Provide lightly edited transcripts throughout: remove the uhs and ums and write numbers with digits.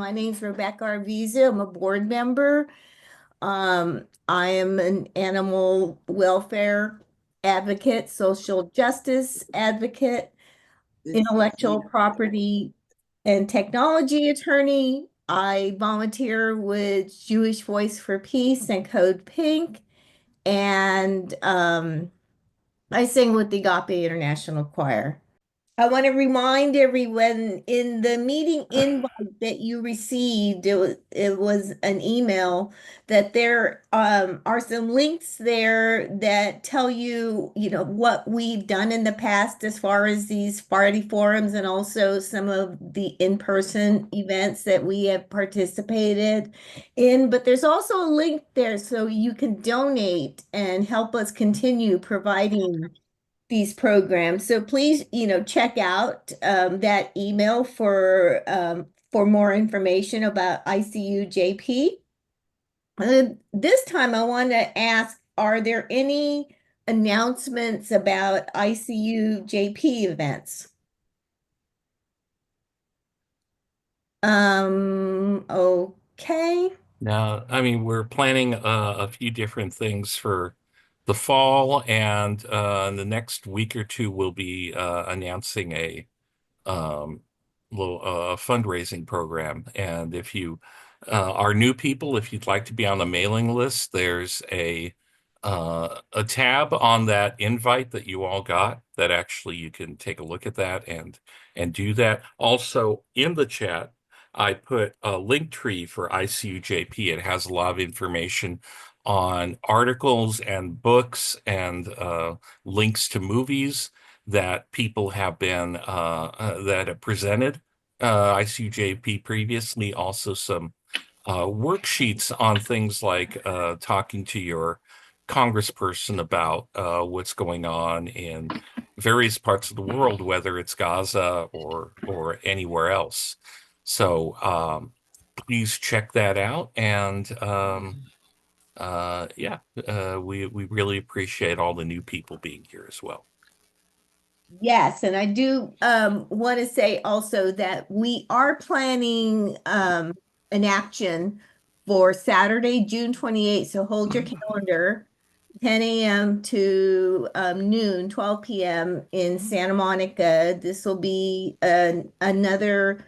My name's Rebecca Arviza. I'm a board member. I am an animal welfare advocate, social justice advocate, intellectual property and technology attorney. I volunteer with Jewish Voice for Peace and Code Pink, and I sing with the Agape International Choir. I want to remind everyone in the meeting invite that you received, it was an email that there are some links there that tell you, what we've done in the past as far as these party forums and also some of the in-person events that we have participated in. But there's also a link there so you can donate and help us continue providing these programs. So please, check out that email for more information about ICUJP. This time I want to ask, are there any announcements about ICUJP events? Okay. Now, I mean, we're planning a few different things for the fall, and in the next week or two, we'll be announcing a um, little fundraising program. And if you are new people, if you'd like to be on the mailing list, there's a tab on that invite that you all got that actually you can take a look at that and do that. Also, in the chat, I put a link tree for ICUJP. It has a lot of information on articles and books and links to movies that people have been that have presented ICUJP previously. Also, some worksheets on things like talking to your congressperson about what's going on in various parts of the world, whether it's Gaza or anywhere else. So please check that out. And yeah, we really appreciate all the new people being here as well. Yes, and I do want to say also that we are planning an action for Saturday, June 28th. So hold your calendar, 10 a.m. to noon, 12 p.m. in Santa Monica. This will be another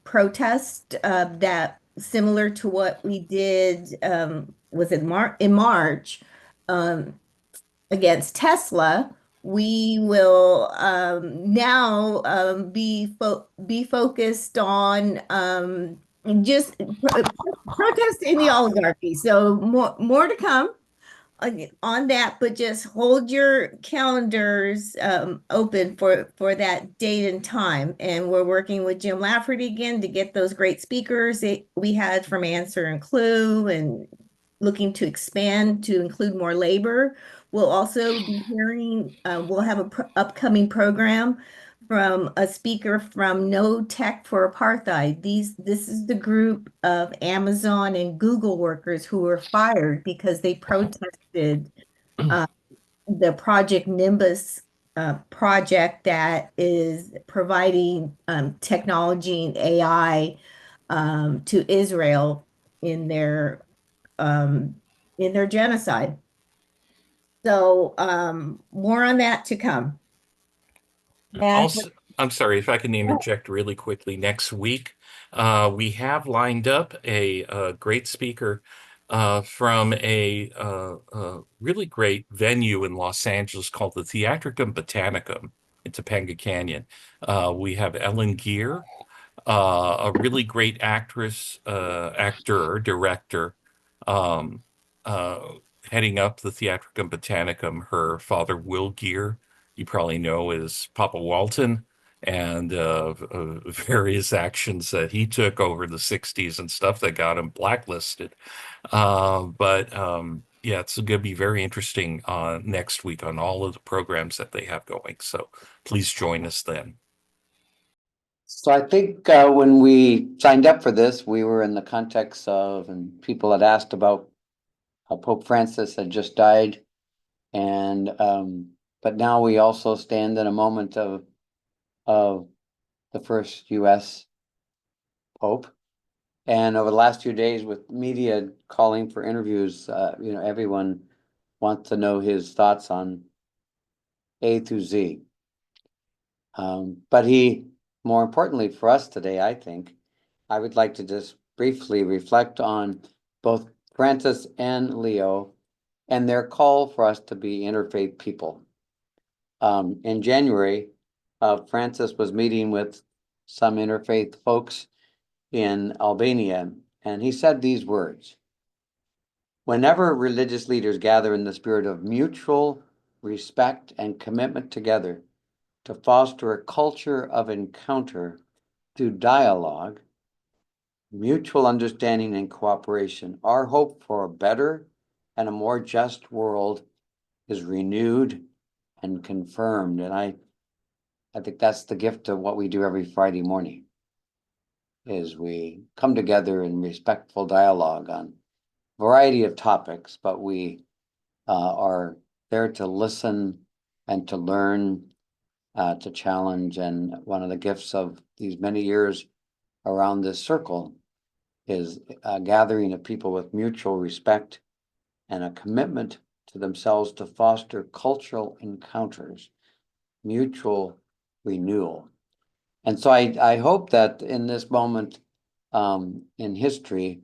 protest that similar to what we did was in March. Um, against Tesla, we will now be focused on just protesting the oligarchy. So more to come on that, but just hold your calendars open for that date and time. And we're working with Jim Lafferty again to get those great speakers that we had from Answer and Clue, and looking to expand to include more labor. We'll also be hearing, we'll have a upcoming program from a speaker from No Tech for Apartheid. This is the group of Amazon and Google workers who were fired because they protested uh, the Project Nimbus project that is providing technology and AI to Israel in their um, in their genocide. So more on that to come. And Also, I'm sorry if I can interject really quickly. Next week, we have lined up a great speaker from a really great venue in Los Angeles called the Theatricum Botanicum in Topanga Canyon. We have Ellen Gear, a really great actor, director, um, uh, heading up the Theatricum Botanicum. Her father, Will Gear, you probably know as Papa Walton, and various actions that he took over the 60s and stuff that got him blacklisted. But yeah, it's going to be very interesting next week on all of the programs that they have going. So please join us then. So I think when we signed up for this, we were in the context of, and people had asked about how Pope Francis had just died. And but now we also stand in a moment of the first US Pope. And over the last few days with media calling for interviews, everyone wants to know his thoughts on A through Z. But more importantly for us today, I think, I would like to just briefly reflect on both Francis and Leo and their call for us to be interfaith people. In January, Francis was meeting with some interfaith folks in Albania, and he said these words: "Whenever religious leaders gather in the spirit of mutual respect and commitment together to foster a culture of encounter through dialogue, mutual understanding and cooperation, our hope for a better and a more just world is renewed and confirmed." And I think that's the gift of what we do every Friday morning, is we come together in respectful dialogue on a variety of topics, but we are there to listen and to learn, to challenge. And one of the gifts of these many years around this circle is a gathering of people with mutual respect and a commitment to themselves to foster cultural encounters, mutual renewal. And so I hope that in this moment in history,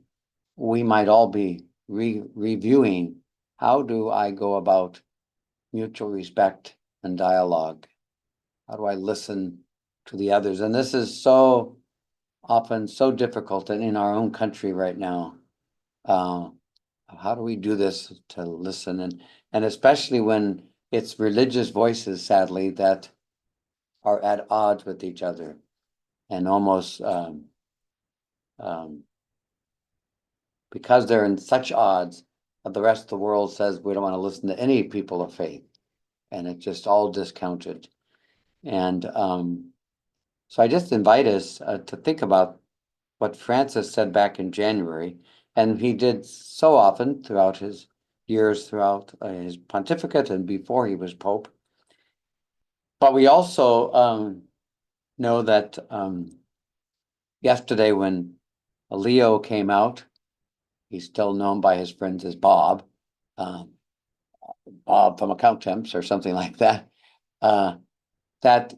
we might all be reviewing, how do I go about mutual respect and dialogue? How do I listen to the others? And this is so often so difficult in our own country right now. How do we do this to listen? And especially when it's religious voices, sadly, that are at odds with each other and almost because they're in such odds, the rest of the world says we don't want to listen to any people of faith, and it's just all discounted. And so I just invite us to think about what Francis said back in January, and he did so often throughout his years, throughout his pontificate and before he was Pope. But we also know that yesterday when Leo came out, he's still known by his friends as Bob, Bob from Account Temps or something like that, that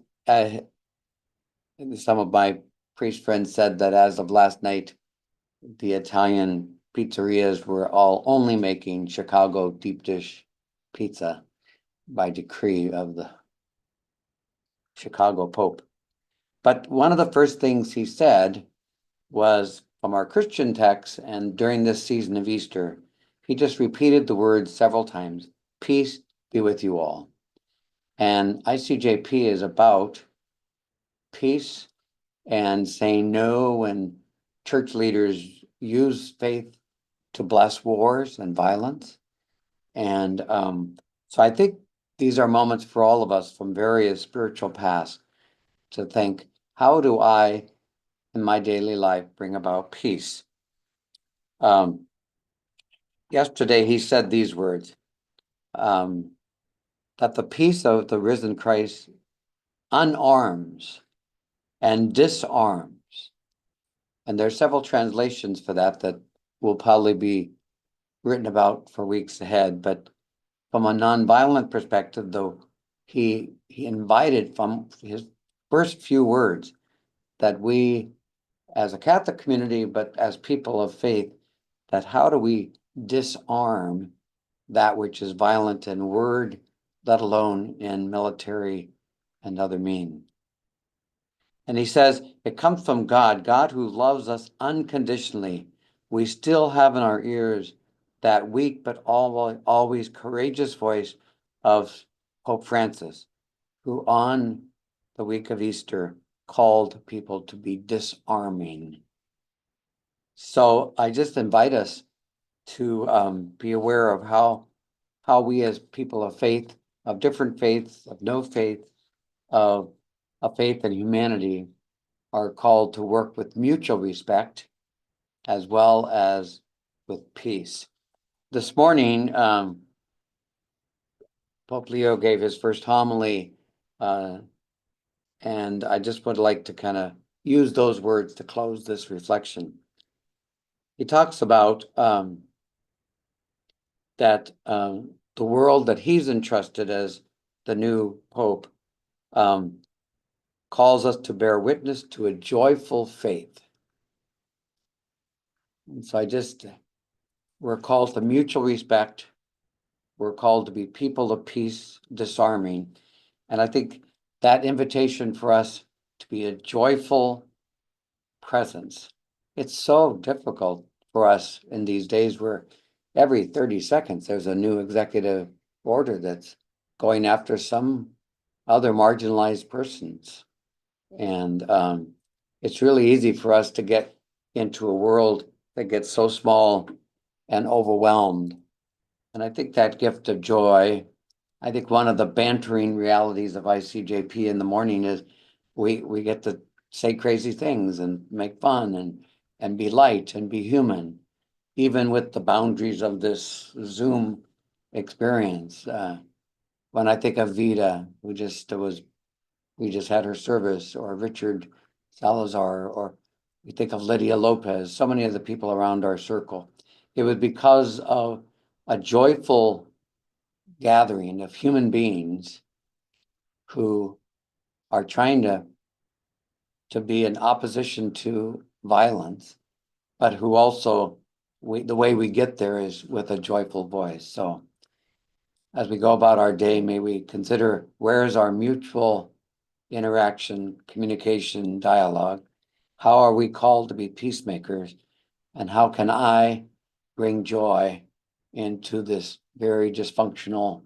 some of my priest friends said that as of last night, the Italian pizzerias were all only making Chicago deep dish pizza by decree of the Chicago Pope. But one of the first things he said was from our Christian text, and during this season of Easter, he just repeated the words several times: "Peace be with you all." And ICUJP is about peace and saying no when church leaders use faith to bless wars and violence. And so I think these are moments for all of us from various spiritual paths to think, how do I, in my daily life, bring about peace? Yesterday, he said these words, that the peace of the risen Christ unarms and disarms. And there are several translations for that will probably be written about for weeks ahead. But from a nonviolent perspective, though, he invited from his first few words that we, as a Catholic community, but as people of faith, that how do we disarm that which is violent in word, let alone in military and other means. And he says, it comes from God, God who loves us unconditionally. We still have in our ears that weak but always courageous voice of Pope Francis, who on the week of Easter called people to be disarming. So I just invite us to be aware of how we as people of faith, of different faiths, of no faith, of faith and humanity, are called to work with mutual respect as well as with peace. This morning, Pope Leo gave his first homily, and I just would like to kind of use those words to close this reflection. he talks about that the world that he's entrusted as the new Pope calls us to bear witness to a joyful faith. And so we're called to mutual respect. We're called to be people of peace, disarming. And I think that invitation for us to be a joyful presence, it's so difficult for us in these days where every 30 seconds there's a new executive order that's going after some other marginalized persons. And it's really easy for us to get into a world that gets so small and overwhelmed. And I think that gift of joy, I think one of the bantering realities of ICJP in the morning is we get to say crazy things and make fun and be light and be human, even with the boundaries of this Zoom experience. When I think of Vida, we just had her service, or Richard Salazar, or we think of Lydia Lopez, so many of the people around our circle. It was because of a joyful gathering of human beings who are trying to be in opposition to violence, but who also, the way we get there is with a joyful voice. So as we go about our day, may we consider where is our mutual interaction, communication, dialogue? How are we called to be peacemakers? And how can I bring joy into this very dysfunctional,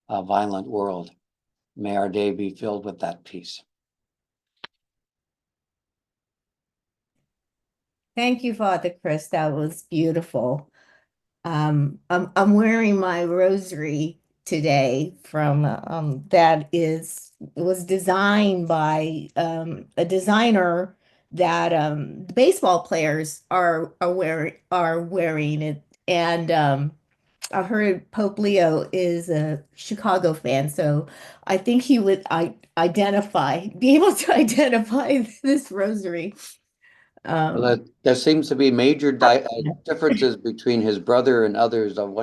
violent world? May our day be filled with that peace. Thank you, Father Chris. That was beautiful. I'm wearing my rosary today from that was designed by a designer that the baseball players are wearing it, and I heard Pope Leo is a Chicago fan, so I think he would be able to identify this rosary. Well, there seems to be major differences between his brother and others of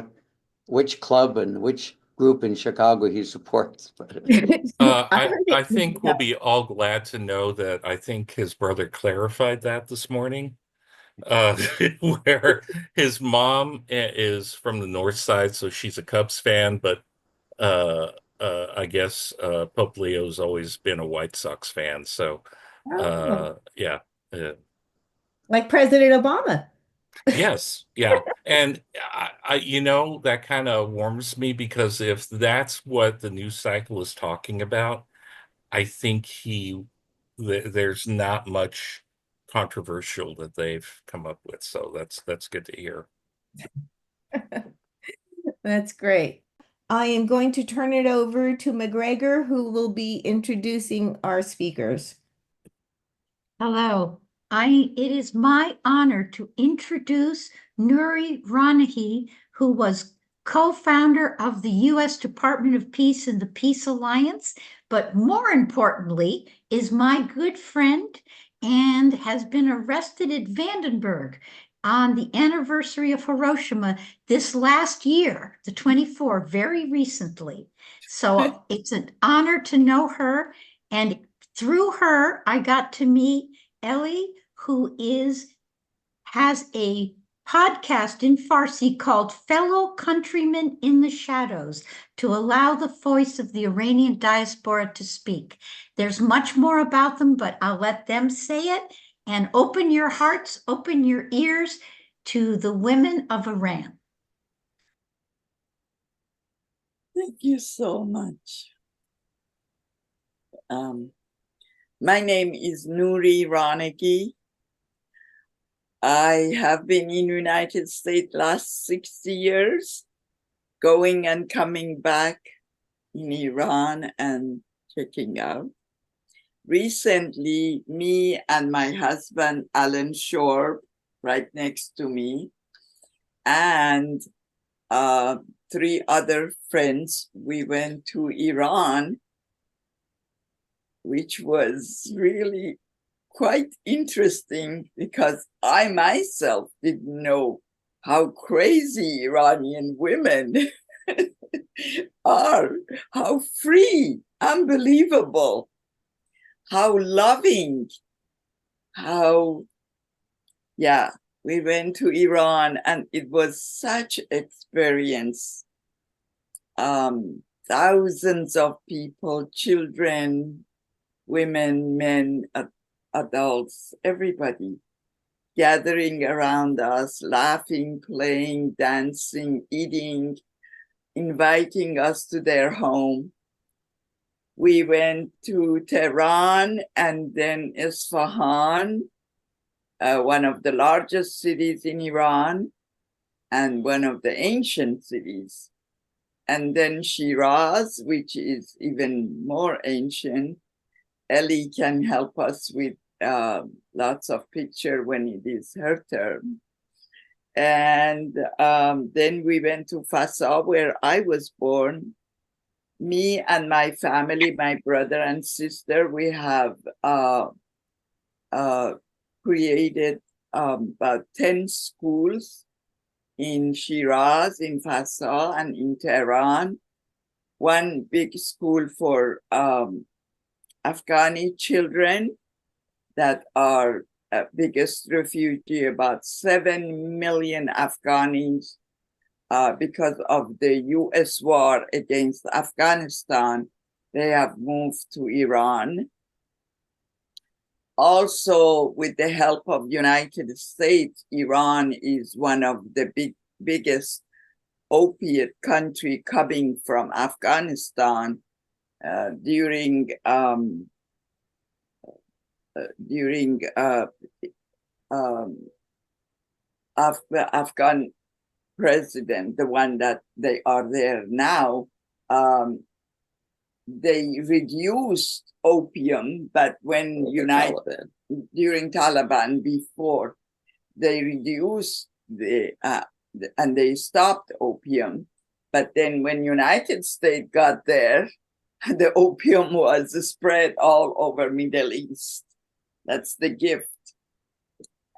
which club and which group in Chicago he supports. I heard I it. think we'll be all glad to know that I think his brother clarified that this morning, uh, where his mom is from the north side, so she's a Cubs fan, but uh, I guess Pope Leo's always been a White Sox fan. So, Oh, yeah. like President Obama. Yes, yeah. And that kind of warms me because if that's what the news cycle is talking about, I think there's not much controversial that they've come up with. So that's good to hear. That's great. I am going to turn it over to McGregor, who will be introducing our speakers. Hello. It is my honor to introduce Nuri Ronaghy, who was co-founder of the U.S. Department of Peace and the Peace Alliance, but more importantly, is my good friend and has been arrested at Vandenberg on the anniversary of Hiroshima this last year, the 24th, very recently. So it's an honor to know her, and through her, I got to meet Ellie, who has a podcast in Farsi called Fellow Countrymen in the Shadows to allow the voice of the Iranian diaspora to speak. There's much more about them, but I'll let them say it. And open your hearts, open your ears to the women of Iran. Thank you so much. My name is Nuri Ronaghy. I have been in United States last 60 years, going and coming back in Iran and checking out. Recently, me and my husband, Alan Shore, right next to me, and 3 other friends, we went to Iran, which was really quite interesting because I myself didn't know how crazy Iranian women are, how free, unbelievable, how loving, how, yeah, we went to Iran and it was such experience. Thousands of people, children, women, men, adults, everybody gathering around us, laughing, playing, dancing, eating, inviting us to their home. We went to Tehran and then Isfahan, one of the largest cities in Iran and one of the ancient cities. And then Shiraz, which is even more ancient. Ellie can help us with lots of picture when it is her turn. And then we went to Fasa, where I was born. Me and my family, my brother and sister, we have created about 10 schools in Shiraz, in Fasa, and in Tehran. One big school for Afghani children that are biggest refugee, about 7 million Afghanis because of the US war against Afghanistan, they have moved to Iran. Also, with the help of United States, Iran is one of the biggest opiate country coming from Afghanistan during Afghan president, the one that they are there now, they reduced opium, but when during Taliban before, they reduced and they stopped opium. But then when United States got there, the opium was spread all over Middle East. That's the gift.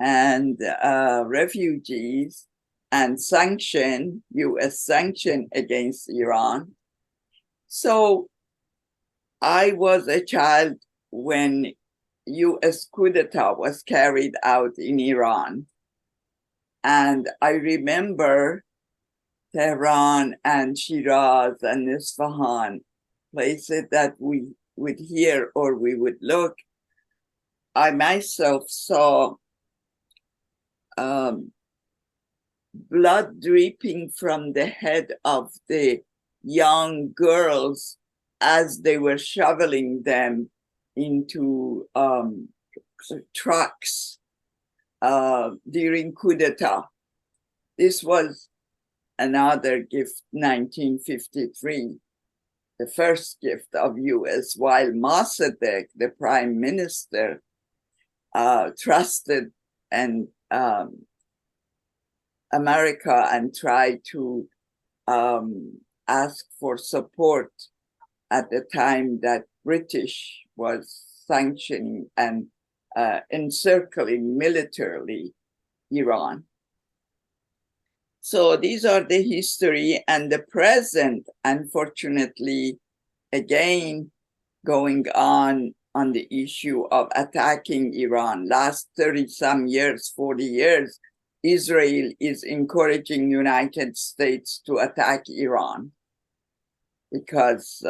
And refugees and sanction, US sanction against Iran. So I was a child when US coup d'etat was carried out in Iran. And I remember Tehran and Shiraz and Isfahan, places that we would hear or we would look. I myself saw blood dripping from the head of the young girls as they were shoveling them into trucks during coup d'etat. This was another gift, 1953, the first gift of US, while Mossadegh, the prime minister, trusted and America and tried to ask for support at the time that British was sanctioning and encircling militarily Iran. So these are the history and the present, unfortunately, again, going on the issue of attacking Iran. Last 30-some years, 40 years, Israel is encouraging United States to attack Iran because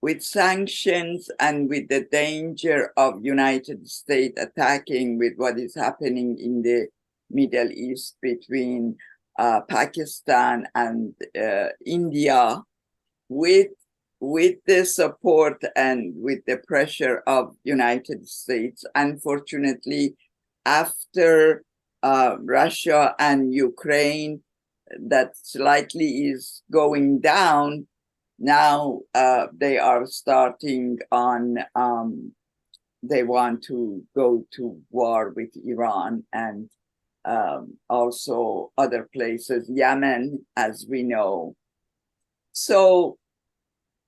with sanctions and with the danger of United States attacking with what is happening in the Middle East between Pakistan and India, with the support and with the pressure of United States, unfortunately, after Russia and Ukraine, that slightly is going down. Now they are starting on, they want to go to war with Iran and also other places, Yemen, as we know. So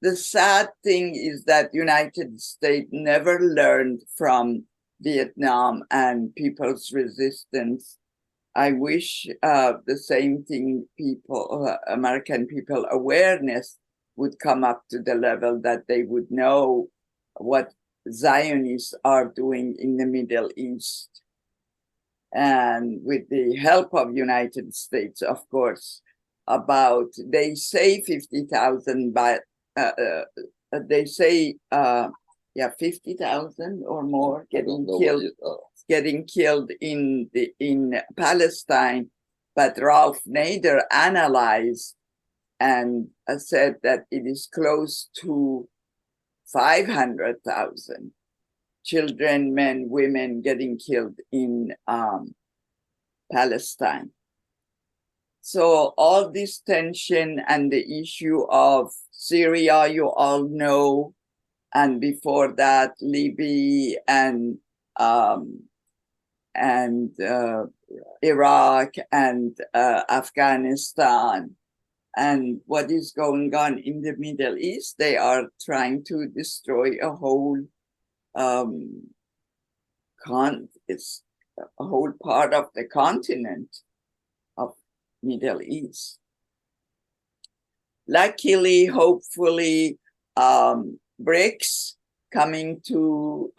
the sad thing is that United States never learned from Vietnam and people's resistance. I wish the same thing American people awareness would come up to the level that they would know what Zionists are doing in the Middle East. And with the help of United States, of course, they say 50,000, but they say 50,000 or more getting killed in Palestine. But Ralph Nader analyzed and said that it is close to 500,000 children, men, women getting killed in Palestine. So all this tension and the issue of Syria, you all know, and before that, Libya and Iraq and Afghanistan, and what is going on in the Middle East. They are trying to destroy a whole it's a whole part of the continent of Middle East. Luckily, hopefully, BRICS coming to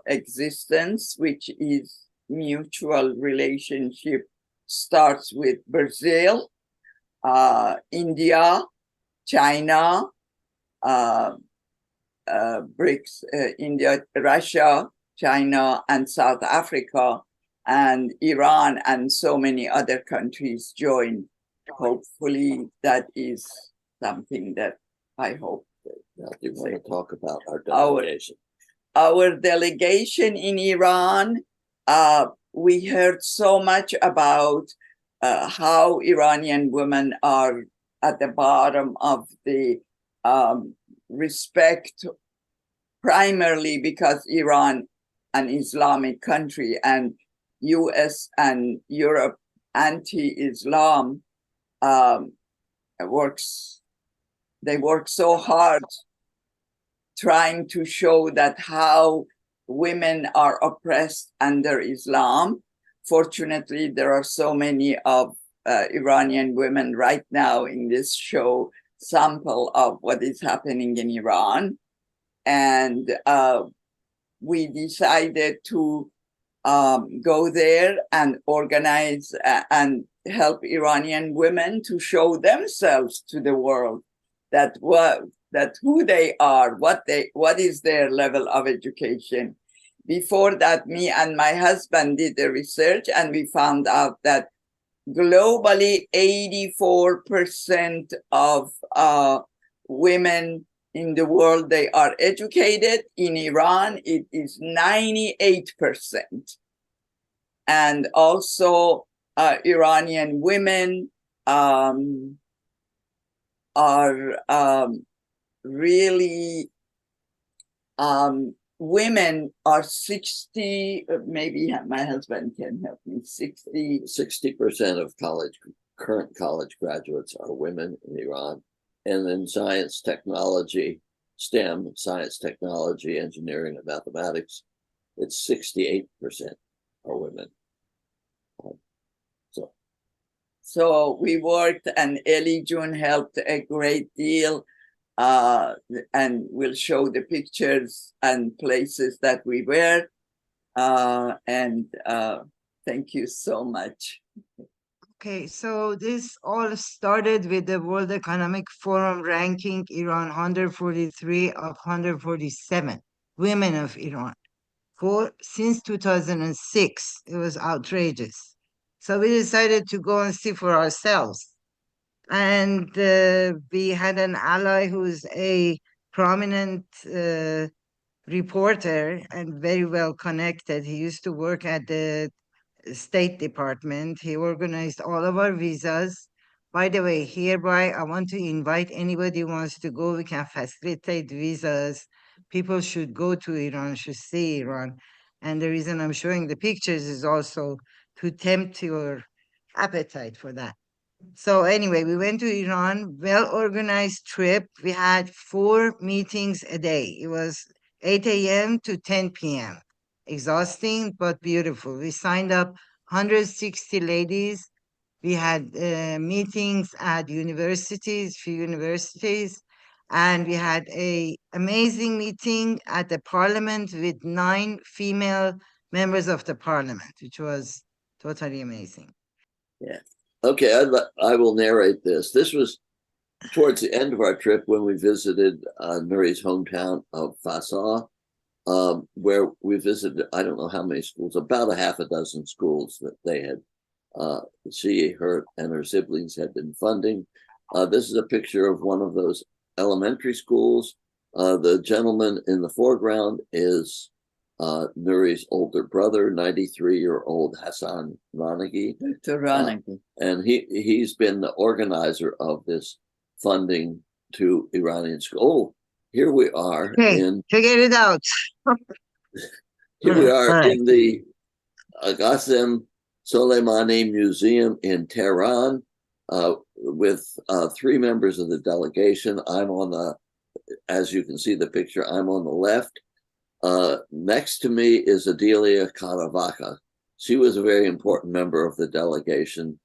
existence, which is mutual relationship, starts with Brazil, India, China, BRICS, India, Russia, China, and South Africa, and Iran, and so many other countries join. Hopefully, that is something that I hope. Now, do you want to talk about our delegation? Our delegation in Iran, we heard so much about how Iranian women are at the bottom of the respect, primarily because Iran an Islamic country and US and Europe anti-Islam they work so hard trying to show that how women are oppressed under Islam. Fortunately, there are so many of Iranian women right now in this show, sample of what is happening in Iran. And we decided to go there and organize and help Iranian women to show themselves to the world that who they are, what is their level of education. Before that, me and my husband did the research, and we found out that globally 84% of women in the world, they are educated. In Iran, it is 98%. And also Iranian women are really, women are 60, maybe my husband can help me, 60% of current college graduates are women in Iran. And in science, technology, STEM, science, technology, engineering, and mathematics, it's 68% are women. So we worked, and Ellie June helped a great deal, and we'll show the pictures and places that we were. And thank you so much. Okay, so this all started with the World Economic Forum ranking Iran 143 of 147 women of Iran since 2006. It was outrageous. So we decided to go and see for ourselves. And we had an ally who's a prominent reporter and very well connected. He used to work at the State Department. He organized all of our visas. By the way, hereby, I want to invite anybody who wants to go. We can facilitate visas. People should go to Iran, should see Iran. And the reason I'm showing the pictures is also to tempt your appetite for that. So anyway, we went to Iran, well-organized trip. We had 4 meetings a day. It was 8 a.m. to 10 p.m. Exhausting, but beautiful. We signed up 160 ladies. We had meetings at universities, few universities, and we had a amazing meeting at the parliament with 9 female members of the parliament, which was totally amazing. Yeah. Okay, I will narrate this. This was towards the end of our trip when we visited Nuri's hometown of Fasa, where we visited, I don't know how many schools, about a half a dozen schools that they had, she, her, and her siblings had been funding. This is a picture of one of those elementary schools. The gentleman in the foreground is Nuri's older brother, 93-year-old Hassan Ronaghy. Dr. Ronaghy. And he's been the organizer of this funding to Iranian school. Oh, here we are figure it out. Here we are right. in the Qasem Soleimani Museum in Tehran with 3 members of the delegation. I'm on the, as you can see the picture, I'm on the left. Next to me is Adelia Karavaka. She was a very important member of the delegation.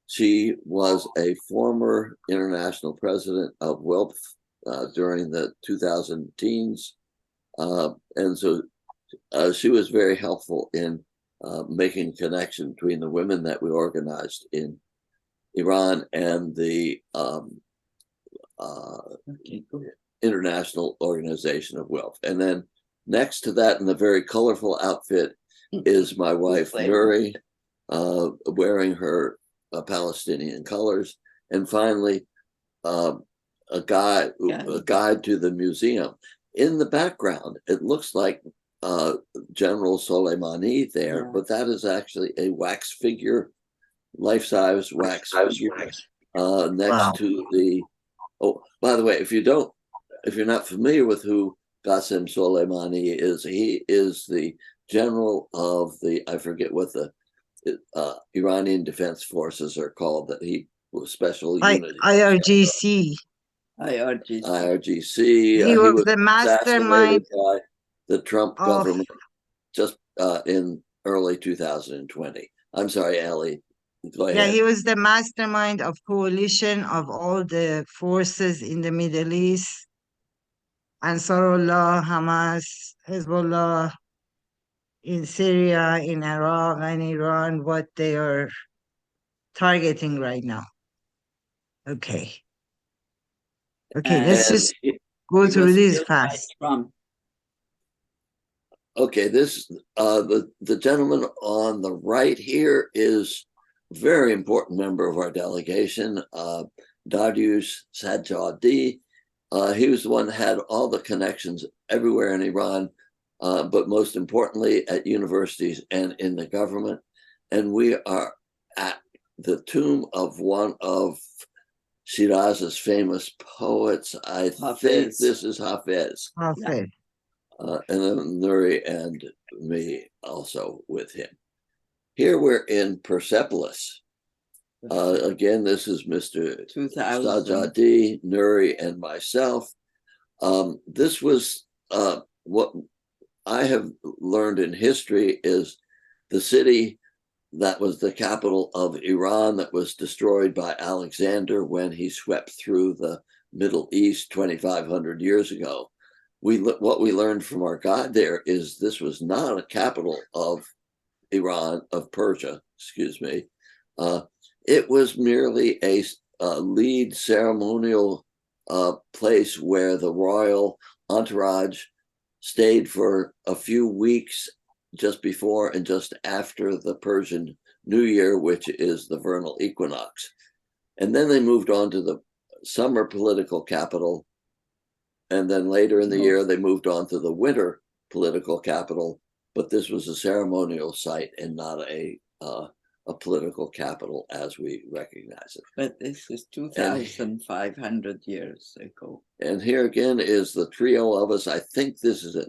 She was a former international president of WILPF during the 2000 teens. And so she was very helpful in making a connection between the women that we organized in Iran and the international organization of WILPF. And then next to that, in the very colorful outfit, is my wife, Nuri, wearing her Palestinian colors. And finally, a guide to the museum. In the background, it looks like General Soleimani there, but that is actually a wax figure, life-size wax figure next to the. Oh, by the way, if you're not familiar with who Qasem Soleimani is, he is the general of the, I forget what the Iranian Defense Forces are called, that he was special unit. IRGC. IRGC. He was the mastermind by the Trump government just in early 2020. I'm sorry, Ellie. Go ahead. Yeah, he was the mastermind of coalition of all the forces in the Middle East. Ansarullah, Hamas, Hezbollah, in Syria, in Iraq, and Iran, what they are targeting right now. Okay, let's just go through this fast. Okay, this the gentleman on the right here is a very important member of our delegation, Dariush Sajjadi. He was the one that had all the connections everywhere in Iran, but most importantly at universities and in the government. And we are at the tomb of one of Shiraz's famous poets. I think this is Hafez. Hafez. And then Nuri and me also with him. Here we're in Persepolis. Again, this is Mr. Sajjadi, Nuri, and myself. This was what I have learned in history is the city that was the capital of Iran that was destroyed by Alexander when he swept through the Middle East 2,500 years ago. What we learned from our guide there is this was not a capital of Iran, of Persia, excuse me. It was merely a lead ceremonial place where the royal entourage stayed for a few weeks just before and just after the Persian New Year, which is the vernal equinox. And then they moved on to the summer political capital. And then later in the year, they moved on to the winter political capital. But this was a ceremonial site and not a political capital as we recognize it. But this is 2,500 years ago. And here again is the trio of us. I think this is at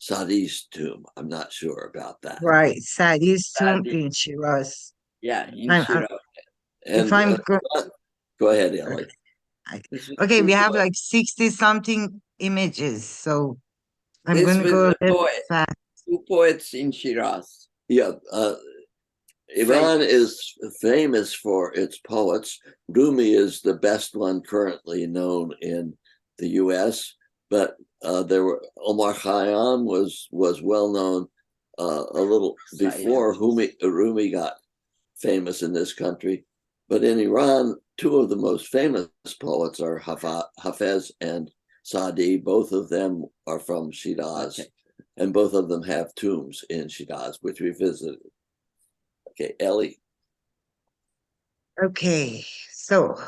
Sadi's tomb. I'm not sure about that. Right, Sadi's tomb in Shiraz. Yeah, in I'm Shiraz. And If I'm go ahead, Ellie. okay, we have like 60 something images, so I'm This going to was go a the little poet. fast. 2 poets in Shiraz. Yeah, Iran is famous for its poets. Rumi is the best one currently known in the U.S., but there were Omar Khayyam was well known a little before Rumi got famous in this country. But in Iran, two of the most famous poets are Hafez and Sadi. Both of them are from Shiraz, and both of them have tombs in Shiraz, which we visited. Okay, Ellie. Okay, so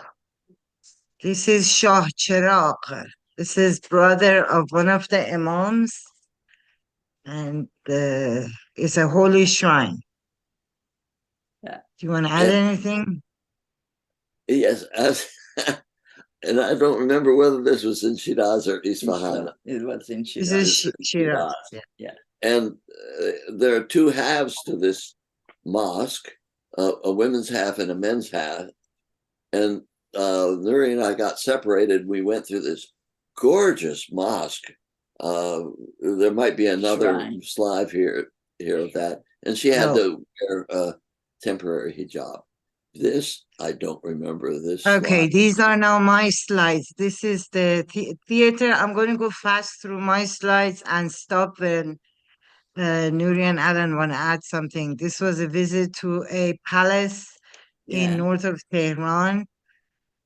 this is Shah Chirag. This is brother of one of the imams, and it's a holy shrine. Yeah. Do you want to add anything? Yes, and I don't remember whether this was in Shiraz or Isfahan. It was in Shiraz. This is Shiraz. Yeah. And there are two halves to this mosque, a women's half and a men's half. And Nuri and I got separated. We went through this gorgeous mosque. There might be another slide here of that. And she had to wear a temporary hijab. This, I don't remember this. Okay, slide. these are now my slides. This is the theater. I'm going to go fast through my slides and stop when Nuri and Alan want to add something. This was a visit to a palace in north of Tehran.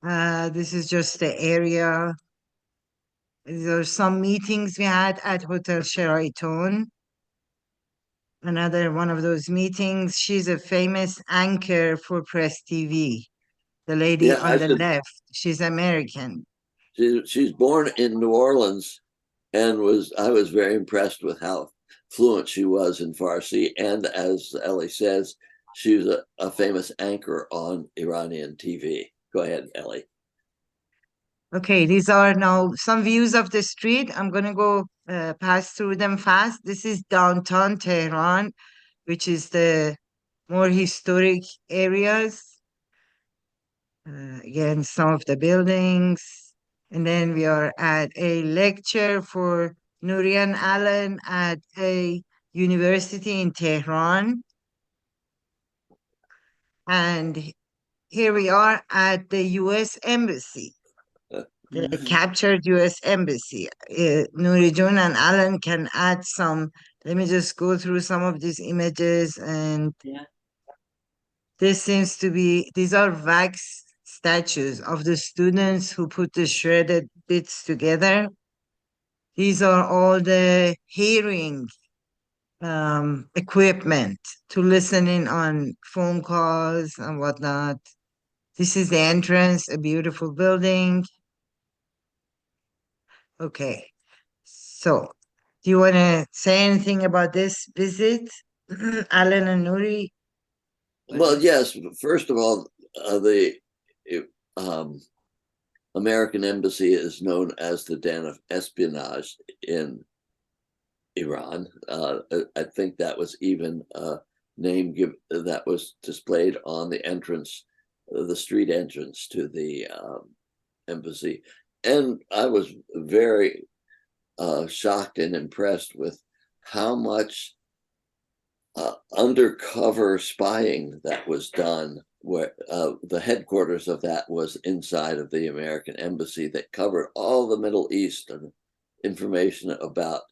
This is just the area. There are some meetings we had at Hotel Sheraton. Another one of those meetings. She's a famous anchor for Press TV. The lady on the left, she's American. She's born in New Orleans, and I was very impressed with how fluent she was in Farsi. And as Ellie says, she was a famous anchor on Iranian TV. Go ahead, Ellie. Okay, these are now some views of the street. I'm going to go pass through them fast. This is downtown Tehran, which is the more historic areas. Again, some of the buildings. And then we are at a lecture for Nuri and Alan at a university in Tehran. And here we are at the U.S. Embassy, the captured U.S. Embassy. Nuri Jun and Alan can add some. Let me just go through some of these images. And this seems to be, these are wax statues of the students who put the shredded bits together. These are all the hearing equipment to listen in on phone calls and whatnot. This is the entrance, a beautiful building. Okay, so do you want to say anything about this visit, Alan and Nuri? Well, yes. First of all, the American embassy is known as the den of espionage in Iran. I think that was even a name that was displayed on the entrance, the street entrance to the embassy. And I was very shocked and impressed with how much undercover spying that was done, where the headquarters of that was inside of the American embassy that covered all the Middle East and information about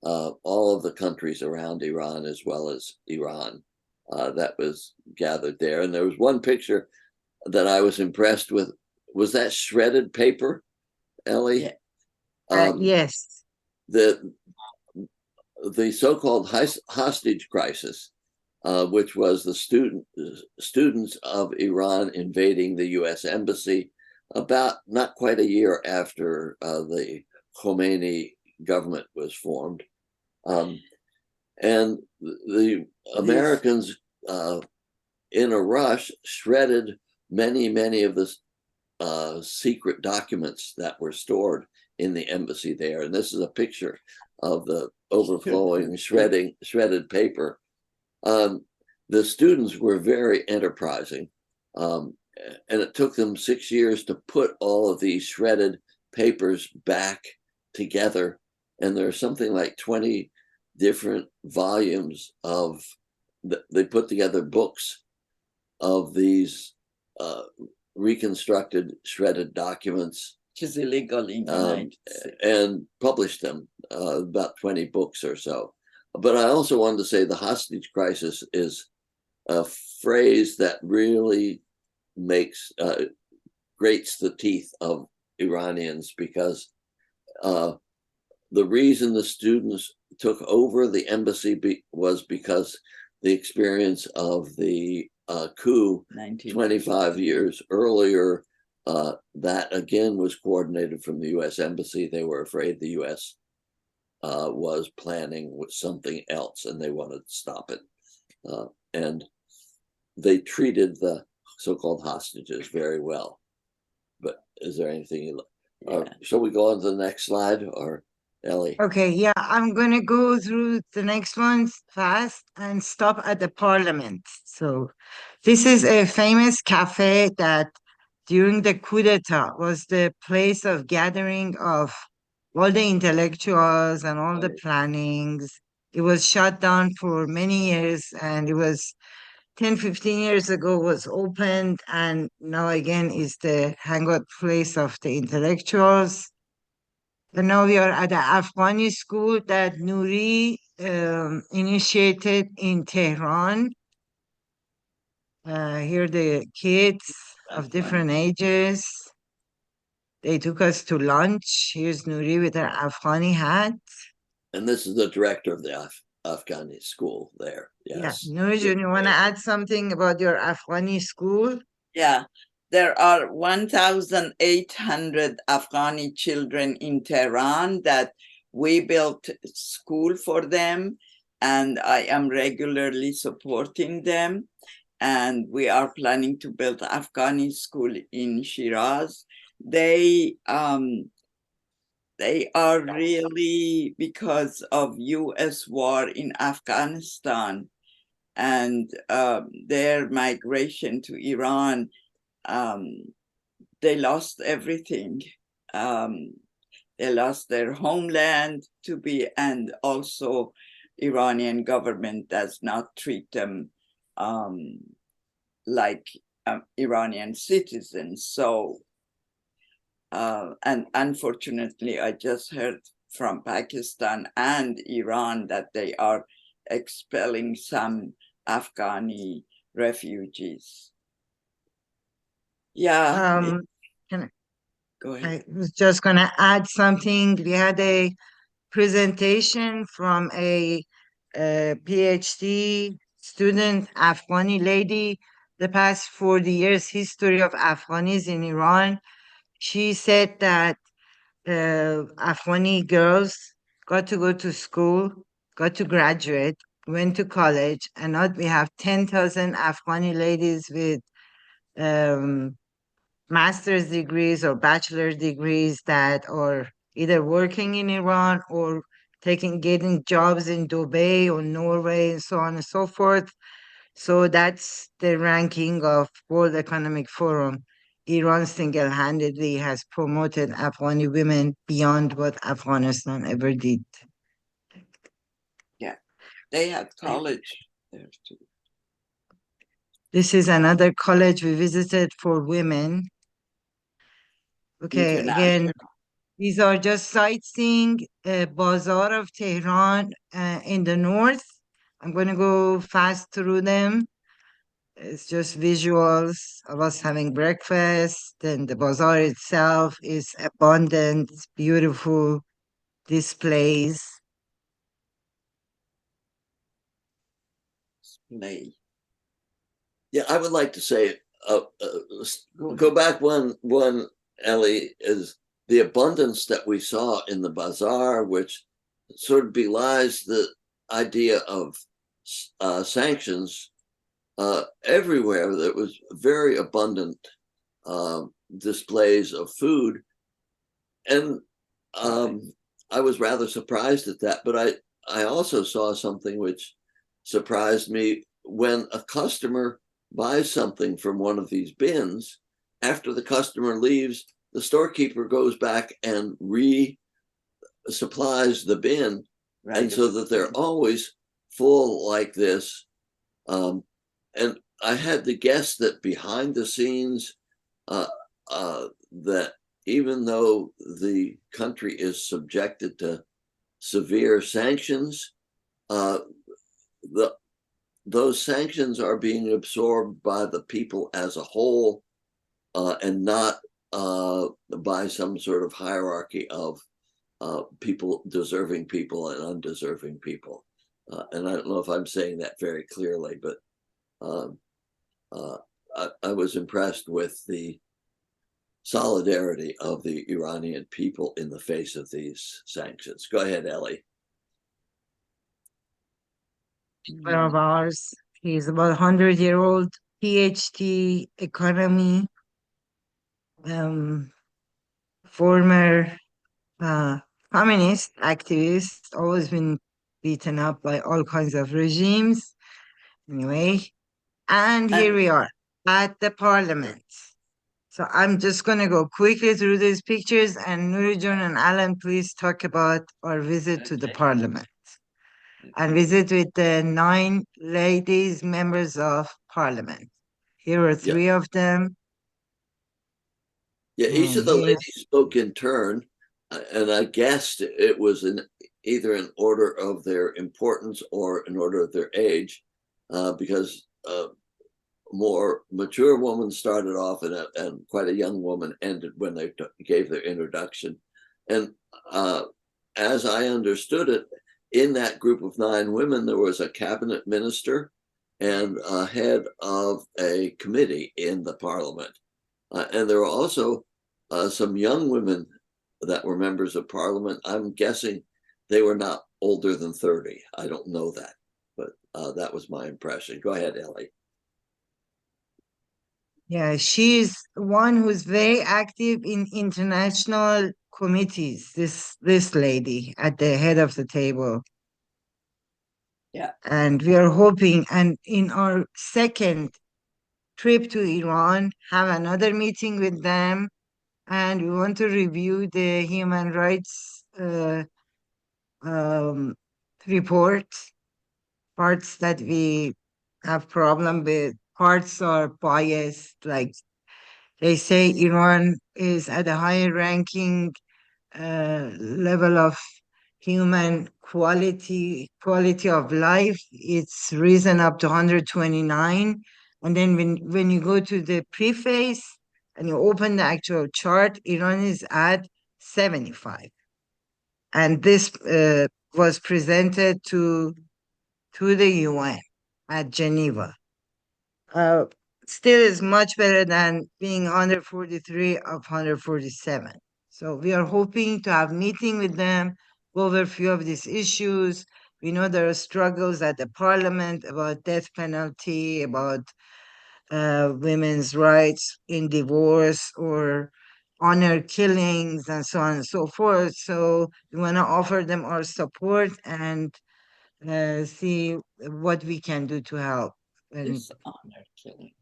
all of the countries around Iran as well as Iran that was gathered there. And there was one picture that I was impressed with. Was that shredded paper, Ellie? Yes. The so-called hostage crisis, which was the students of Iran invading the U.S. embassy about not quite a year after the Khomeini government was formed. And the Americans, in a rush, shredded many of the secret documents that were stored in the embassy there. And this is a picture of the overflowing, shredded paper. The students were very enterprising. and it took them 6 years to put all of these shredded papers back together. And there's something like 20 different volumes of, they put together books of these reconstructed shredded documents, which is illegal in the United States. and published them, about 20 books or so. But I also wanted to say the hostage crisis is a phrase that really makes grates the teeth of Iranians, because the reason the students took over the embassy was because the experience of the coup 25 years earlier, that again was coordinated from the US Embassy. They were afraid the US was planning with something else and they wanted to stop it. And they treated the so-called hostages very well. But is there anything you shall we go on to the next slide, or Ellie? Okay, yeah, I'm gonna go through the next ones fast and stop at the parliament. So this is a famous cafe that during the coup d'etat was the place of gathering of all the intellectuals and all the plannings. It was shut down for many years, and it was 10, 15 years ago was opened, and now again is the hangout place of the intellectuals. And now we are at the Afghani school that Nuri initiated in Tehran. Here the kids of different ages. They took us to lunch. Here's Nuri with her Afghani hat. And this is the director of the Afghani school there. Yes. Yeah. Nuri, do you want to add something about your Afghani school? Yeah. There are 1,800 Afghani children in Tehran that we built school for them, and I am regularly supporting them. And we are planning to build Afghani school in Shiraz. They are really, because of US war in Afghanistan and their migration to Iran, they lost everything. They lost their homeland and also Iranian government does not treat them like Iranian citizens. So, and unfortunately, I just heard from Pakistan and Iran that they are expelling some Afghani refugees. Yeah. Go ahead. I was just going to add something. We had a presentation from a PhD student, Afghani lady, the past 40 years history of Afghanis in Iran. She said that Afghani girls got to go to school, got to graduate, went to college, and now we have 10,000 Afghani ladies with master's degrees or bachelor degrees that are either working in Iran or getting jobs in Dubai or Norway and so on and so forth. So that's the ranking of World Economic Forum. Iran single-handedly has promoted Afghani women beyond what Afghanistan ever did. Yeah, they have college there too. This is another college we visited for women. Okay, again, these are just sightseeing Bazaar of Tehran in the north. I'm going to go fast through them. It's just visuals of us having breakfast. Then the bazaar itself is abundant, beautiful displays. Yeah, I would like to say, go back one, Ellie, is the abundance that we saw in the bazaar, which sort of belies the idea of sanctions. Everywhere there was very abundant displays of food, and I was rather surprised at that. But I also saw something which surprised me when a customer buys something from one of these bins, after the customer leaves, the storekeeper goes back and supplies the bin, and so that they're always full like this. And I had to guess that behind the scenes, that even though the country is subjected to severe sanctions, those sanctions are being absorbed by the people as a whole, and not by some sort of hierarchy of people, deserving people and undeserving people. And I don't know if I'm saying that very clearly, but I was impressed with the solidarity of the Iranian people in the face of these sanctions. Go ahead, Ellie. Of ours. He's about 100-year-old PhD economy, former communist activist, always been beaten up by all kinds of regimes. Anyway, and here we are at the parliament. So I'm just going to go quickly through these pictures, and Nuri and Alan, please talk about our visit to the parliament and visit with the 9 ladies members of parliament. Here are 3 of them. Yeah, each of the And ladies spoke in turn, and I guessed it was either in order of their importance or in order of their age, because more mature woman started off and quite a young woman ended when they gave their introduction. And as I understood it, in that group of 9 women, there was a cabinet minister and a head of a committee in the parliament. And there were also some young women that were members of parliament. I'm guessing they were not older than 30. I don't know that, but that was my impression. Go ahead, Ellie. yeah, she's one who's very active in international committees. This lady at the head of the table. Yeah. And we are hoping, and in our second trip to Iran, have another meeting with them, and we want to review the human rights report. Parts that we have problem with, parts are biased, like they say Iran is at a higher ranking level of human quality of life. It's risen up to 129. And then when you go to the preface and you open the actual chart, Iran is at 75. And this was presented to the UN at Geneva. Still is much better than being 143 of 147. So we are hoping to have meeting with them, go over a few of these issues. We know there are struggles at the parliament about death penalty, about women's rights in divorce or honor killings and so on and so forth. So we want to offer them our support and see what we can do to help. And Dishonor killing.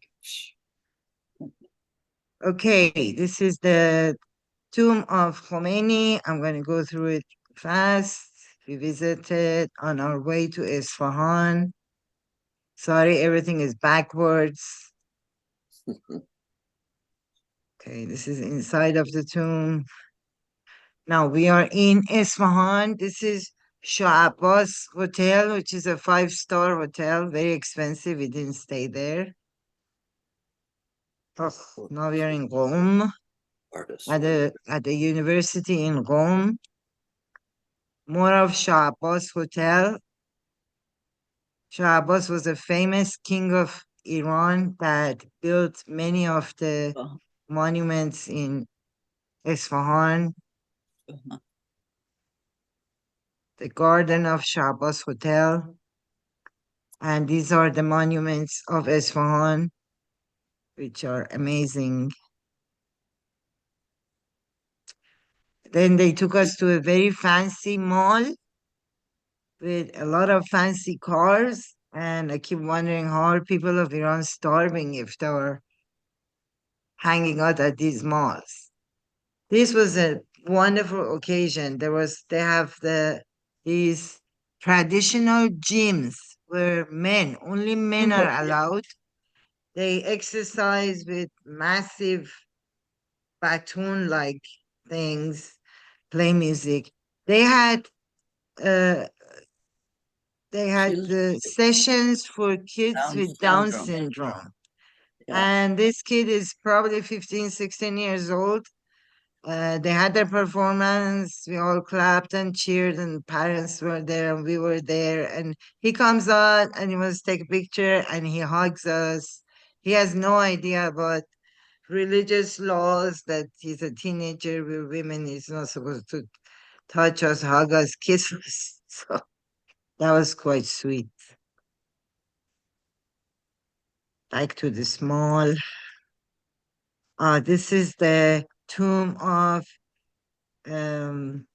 okay, this is the tomb of Khomeini. I'm going to go through it fast. We visited on our way to Isfahan. Sorry, everything is backwards. Okay, this is inside of the tomb. Now we are in Isfahan. This is Shah Abbas Hotel, which is a 5-star hotel, very expensive. We didn't stay there. Oh, now we are in Qom, at the university in Qom. More of Shah Abbas Hotel. Shah Abbas was a famous king of Iran that built many of the monuments in Isfahan. The garden of Shah Abbas Hotel. And these are the monuments of Isfahan, which are amazing. Then they took us to a very fancy mall with a lot of fancy cars And I keep wondering how are people of Iran starving if they were hanging out at these malls. This was a wonderful occasion. They have these traditional gyms where only men are allowed. They exercise with massive baton-like things, play music. They had uh, the sessions for kids Down with Down syndrome. syndrome. Yeah. And this kid is probably 15, 16 years old. They had their performance. We all clapped and cheered, and parents were there, and we were there. And he comes out and he wants to take a picture, and he hugs us. He has no idea about religious laws that he's a teenager. We're women. He's not supposed to touch us, hug us, kiss us. So that was quite sweet. Back to the small. This is the tomb of um,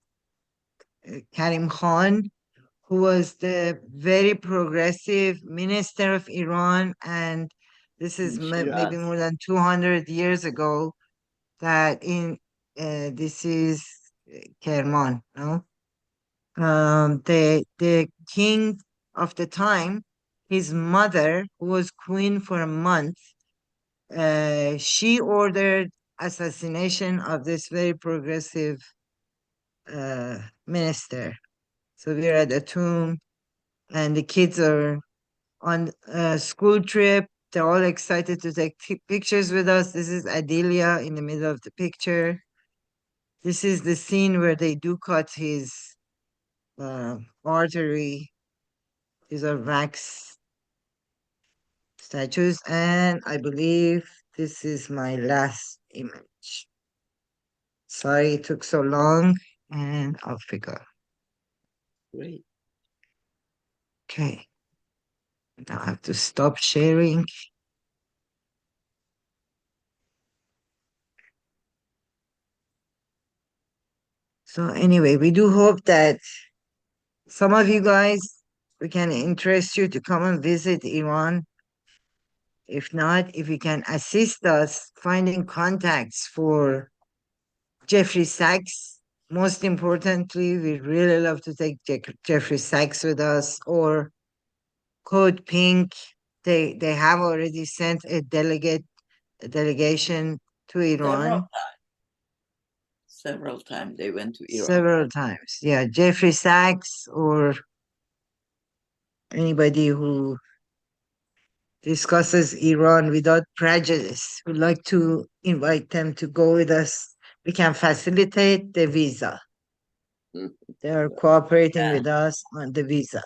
Karim Khan, who was the very progressive minister of Iran. And this is maybe more than 200 years ago that this is Kerman, no? The king of the time, his mother, who was queen for a month, she ordered assassination of this very progressive minister. So we're at a tomb, and the kids are on a school trip. They're all excited to take pictures with us. This is Adelia in the middle of the picture. This is the scene where they do cut his artery. These are wax statues, and I believe this is my last image. Sorry it took so long, and off we go. Great. Okay. Now I have to stop sharing. So anyway, we do hope that some of you guys, we can interest you to come and visit Iran. If not, if you can assist us finding contacts for Jeffrey Sachs. Most importantly, we'd really love to take Jeffrey Sachs with us, or Code Pink. They have already sent a delegation to Iran. Several times they went to Iran. Several times. Yeah, Jeffrey Sachs or anybody who discusses Iran without prejudice. We'd like to invite them to go with us. We can facilitate the visa. They are cooperating with us on the visa.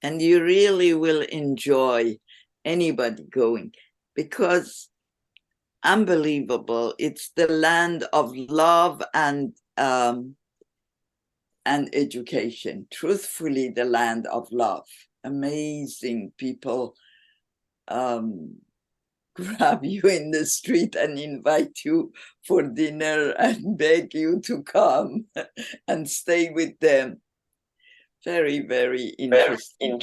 And you really will enjoy anybody going, because unbelievable. It's the land of love and education. Truthfully, the land of love. Amazing people grab you in the street and invite you for dinner and beg you to come and stay with them. Very, very interesting.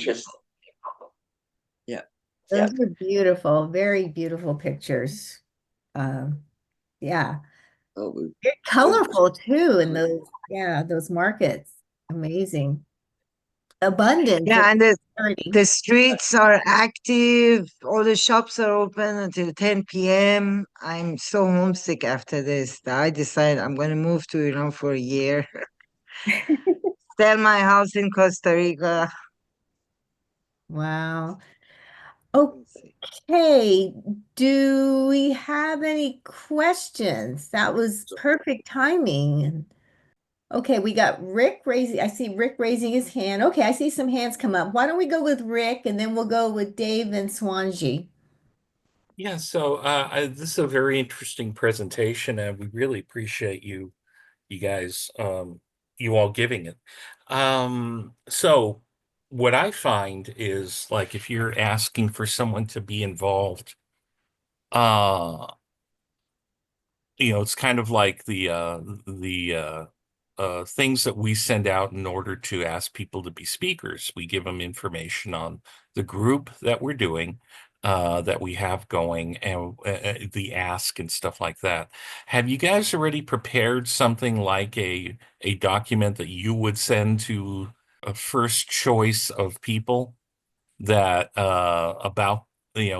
Yeah. Those are beautiful, very beautiful pictures. Yeah. Oh, Very colorful too in those markets. Amazing. Abundance. Yeah, and variety. the streets are active. All the shops are open until 10 p.m. I'm so homesick after this that I decided I'm going to move to Iran for a year. Sell my house in Costa Rica. Wow. Okay. Do we have any questions? That was perfect timing. Okay, we got Rick raising. I see Rick raising his hand. Okay, I see some hands come up. Why don't we go with Rick and then we'll go with Dave and Swanji. Yeah, so this is a very interesting presentation, and we really appreciate you guys, you all giving it. So what I find is, like, if you're asking for someone to be involved, it's kind of like the things that we send out in order to ask people to be speakers. We give them information on the group that we're doing, that we have going, and the ask and stuff like that. Have you guys already prepared something like a document that you would send to a first choice of people that about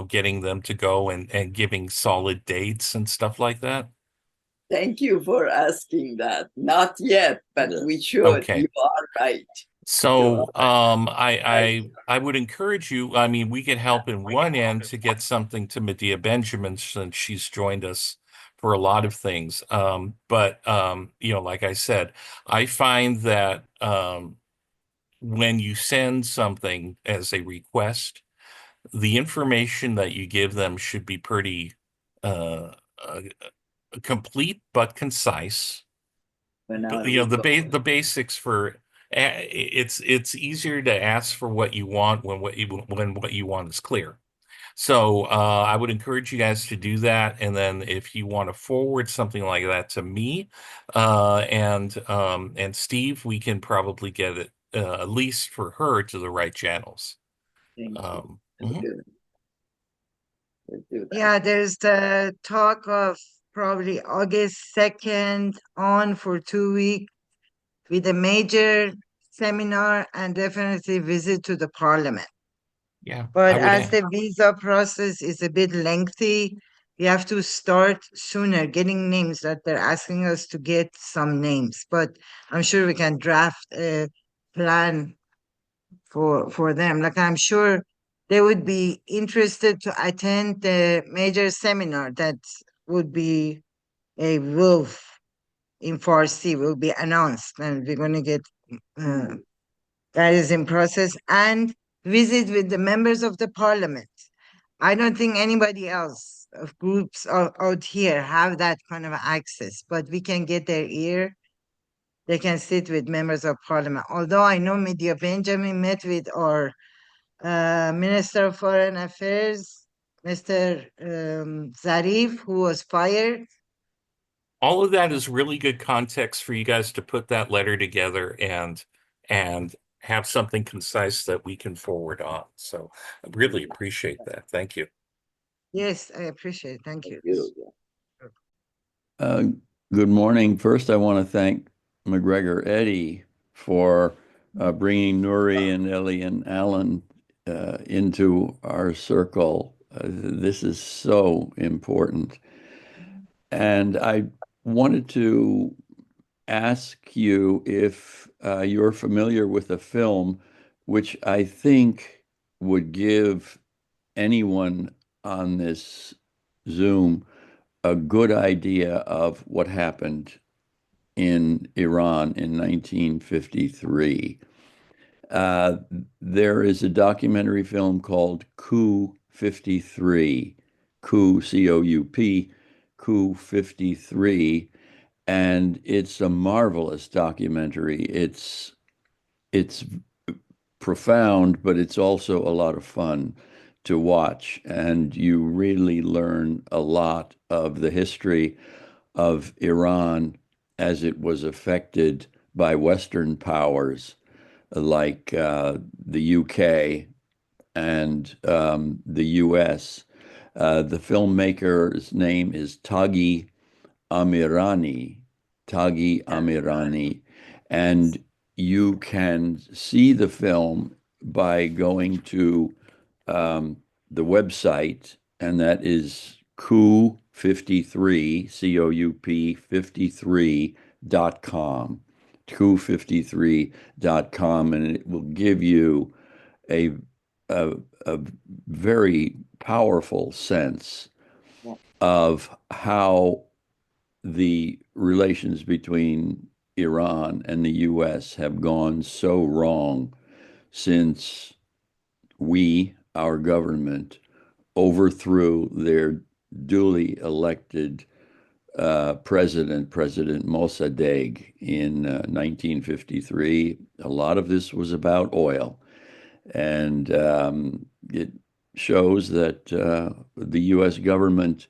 getting them to go and giving solid dates and stuff like that? Thank you for asking that. Not yet, but Yeah. we should. Okay. You are right. So I would encourage you, I mean, we could help in one end to get something to Medea Benjamin since she's joined us for a lot of things. But like I said, I find that when you send something as a request, the information that you give them should be pretty uh, uh, complete but concise. When But, are we going? the basics for it's easier to ask for what you want when what you want is clear. So I would encourage you guys to do that, and then if you want to forward something like that to me and Steve, we can probably get it at least for her to the right channels. Thank you. Mhm. We'll do that. Yeah, there's the talk of probably August 2nd on for 2 weeks with a major seminar and definitely visit to the parliament. Yeah, But I would as the visa process is a bit lengthy, we have to start sooner getting names that they're asking us to get some names. But I'm sure we can draft a plan for them. Like I'm sure they would be interested to attend the major seminar that would be a WILPF in Farsi will be announced, and we're going to get that is in process, and visit with the members of the parliament. I don't think anybody else of groups out here have that kind of access, but we can get their ear. They can sit with members of parliament. Although I know Medea Benjamin met with our Minister of Foreign Affairs, Mr. Zarif, who was fired. all of that is really good context for you guys to put that letter together and have something concise that we can forward on. So I really appreciate that. Thank you. Yes, I appreciate it. Thank you. Uh, Good morning. First, I want to thank McGregor Eddy for bringing Nuri and Ellie and Alan into our circle. This is so important. And I wanted to ask you if you're familiar with a film which I think would give anyone on this Zoom a good idea of what happened in Iran in 1953. There is a documentary film called Coup 53, Coup, C-O-U-P, Coup 53, and it's a marvelous documentary. It's profound, but it's also a lot of fun to watch, and you really learn a lot of the history of Iran as it was affected by Western powers like the UK and the US. The filmmaker's name is Amirani, Taghi Amirani, and you can see the film by going to the website, and that is Coup 53, COUP 53.com, coup53.com, and it will give you a, a very powerful sense of how the relations between Iran and the US have gone so wrong since our government, overthrew their duly elected President Mossadegh in 1953. A lot of this was about oil, and it shows that the U.S. government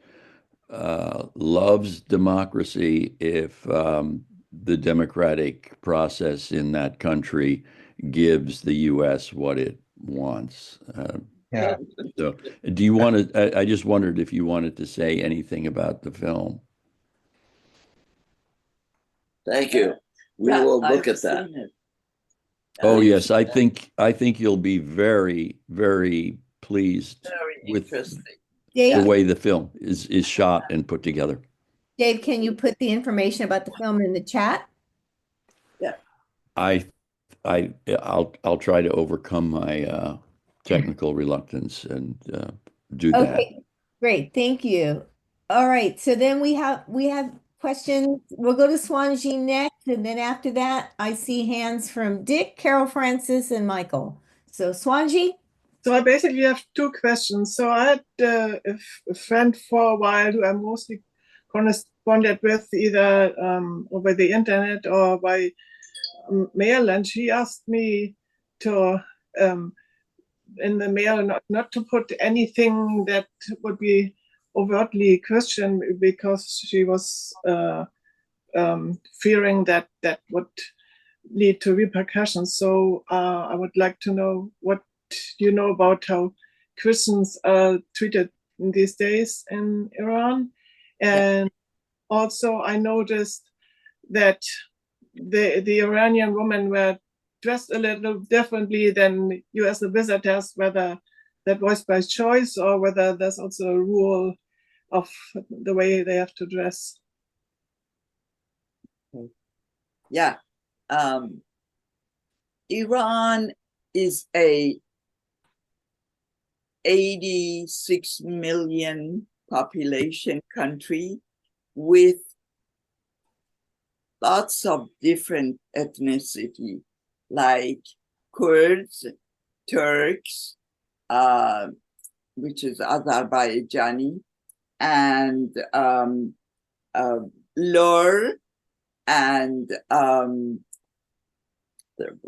loves democracy if the democratic process in that country gives the U.S. what it wants. Yeah. So do you want to, I just wondered if you wanted to say anything about the film. Thank you. We will look at that. Oh, Please. yes, I think you'll be very, very pleased Very with interesting. the Dave, way the film is shot and put together. Dave, can you put the information about the film in the chat? I'll try to overcome my technical reluctance and do that. Okay, great, thank you. All right, so then we have questions. We'll go to Swanji next, and then after that, I see hands from Dick, Carol Francis, and Michael. So Swanji? So I basically have two questions. So I had a friend for a while who I mostly corresponded with either over the internet or by mail, and she asked me to in the mail not to put anything that would be overtly Christian, because she was fearing that that would lead to repercussions. So I would like to know what you know about how Christians are treated in these days in Iran. And also I noticed that the Iranian women were dressed a little differently than you as the visitors, whether that was by choice or whether there's also a rule of the way they have to dress. Yeah. Iran is a 86 million population country with lots of different ethnicity, like Kurds, Turks, which is Azerbaijani, and Lur, and There are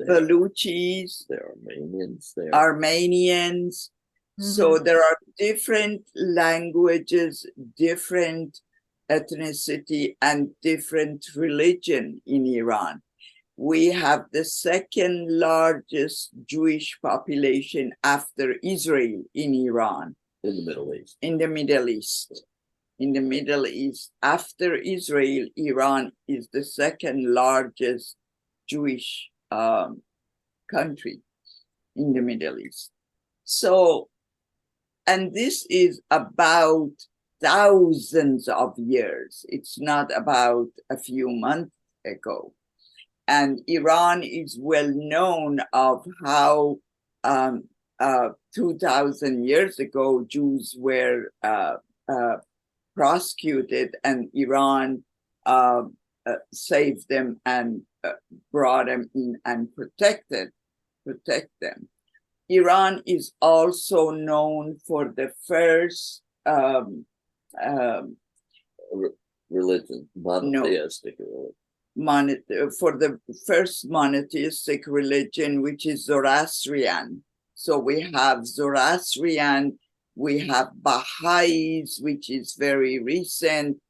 Baluchis, there are Armenians, there. Armenians. So there are different languages, different ethnicity, and different religion in Iran. We have the second largest Jewish population after Israel in Iran. In the Middle East. In the Middle East. In the Middle East, after Israel, Iran is the second largest Jewish country in the Middle East. So, and this is about thousands of years. It's not about a few months ago. And Iran is well known of how 2,000 years ago Jews were prosecuted, and Iran saved them and brought them in and protect them. Iran is also known for the first Religion, monotheistic religion. For the first monotheistic religion, which is Zoroastrian. So we have Zoroastrian, we have Baha'is, which is very recent.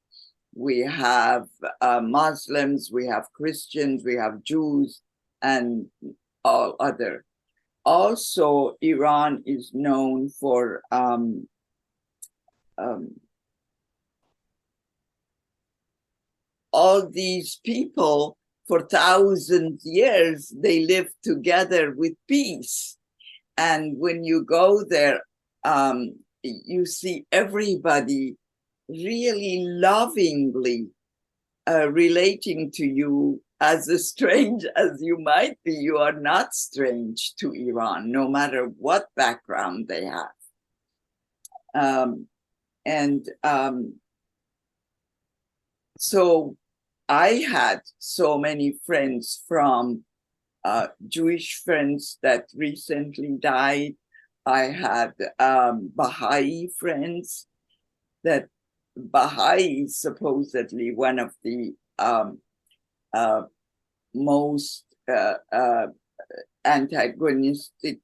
We have Muslims, we have Christians, we have Jews, and all other. Also, Iran is known for all these people for thousands of years, they lived together with peace. And when you go there, you see everybody really lovingly relating to you. As strange as you might be, you are not strange to Iran, no matter what background they have. So I had so many friends from Jewish friends that recently died. I had Baha'i friends. That Baha'i is supposedly one of the most antagonistic.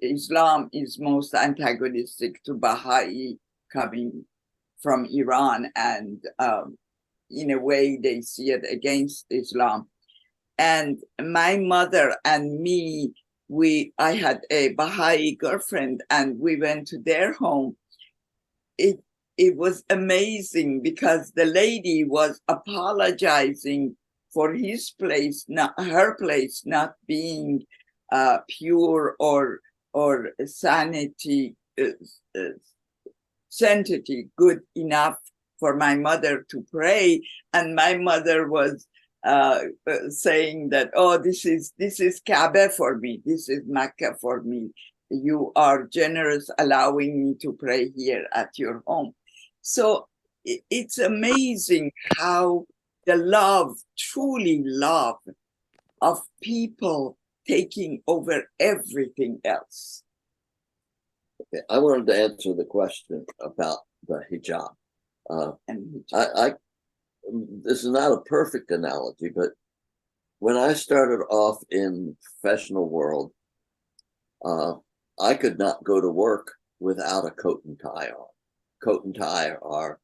Islam is most antagonistic to Baha'i coming from Iran, and in a way they see it against Islam. And my mother and me I had a Baha'i girlfriend and we went to their home. It was amazing because the lady was apologizing for his place, not her place, not being pure or sanity sanctity good enough for my mother to pray. And my mother was saying that, oh, this is Kaaba for me, this is Mecca for me. You are generous allowing me to pray here at your home. So it's amazing how the love, truly love of people taking over everything else. Okay, I wanted to answer the question about the hijab. This is not a perfect analogy, but when I started off in the professional world, I could not go to work without a coat and tie on. Coat and tie are,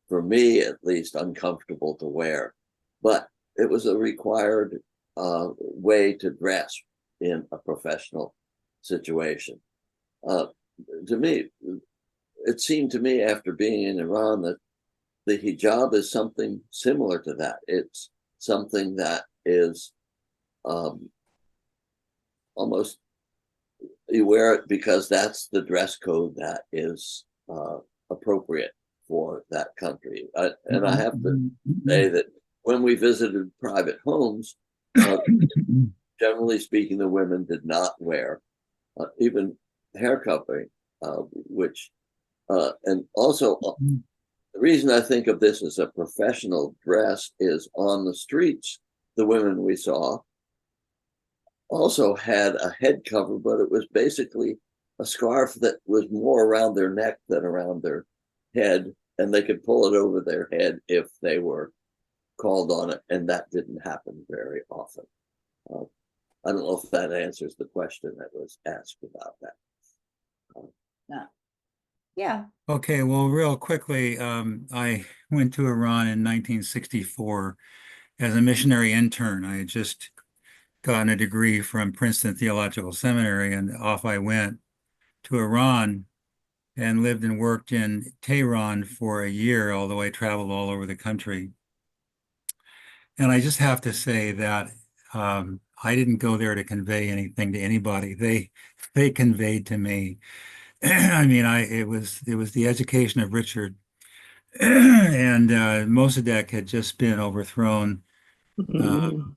for me at least, uncomfortable to wear, but it was a required way to dress in a professional situation. To me, it seemed to me after being in Iran that the hijab is something similar to that. It's something that is almost, you wear it because that's the dress code that is appropriate for that country. And I have to say that when we visited private homes, generally speaking, the women did not wear even hair covering, which, and also the reason I think of this as a professional dress is on the streets, the women we saw also had a head cover, but it was basically a scarf that was more around their neck than around their head, and they could pull it over their head if they were called on it, and that didn't happen very often. I don't know if that answers the question that was asked about that. Yeah. Okay, well, real quickly, I went to Iran in 1964 as a missionary intern. I had just gotten a degree from Princeton Theological Seminary, and off I went to Iran and lived and worked in Tehran for a year, although I traveled all over the country. And I just have to say that I didn't go there to convey anything to anybody. They conveyed to me. I mean, it was the education of Richard, and Mossadegh had just been overthrown 11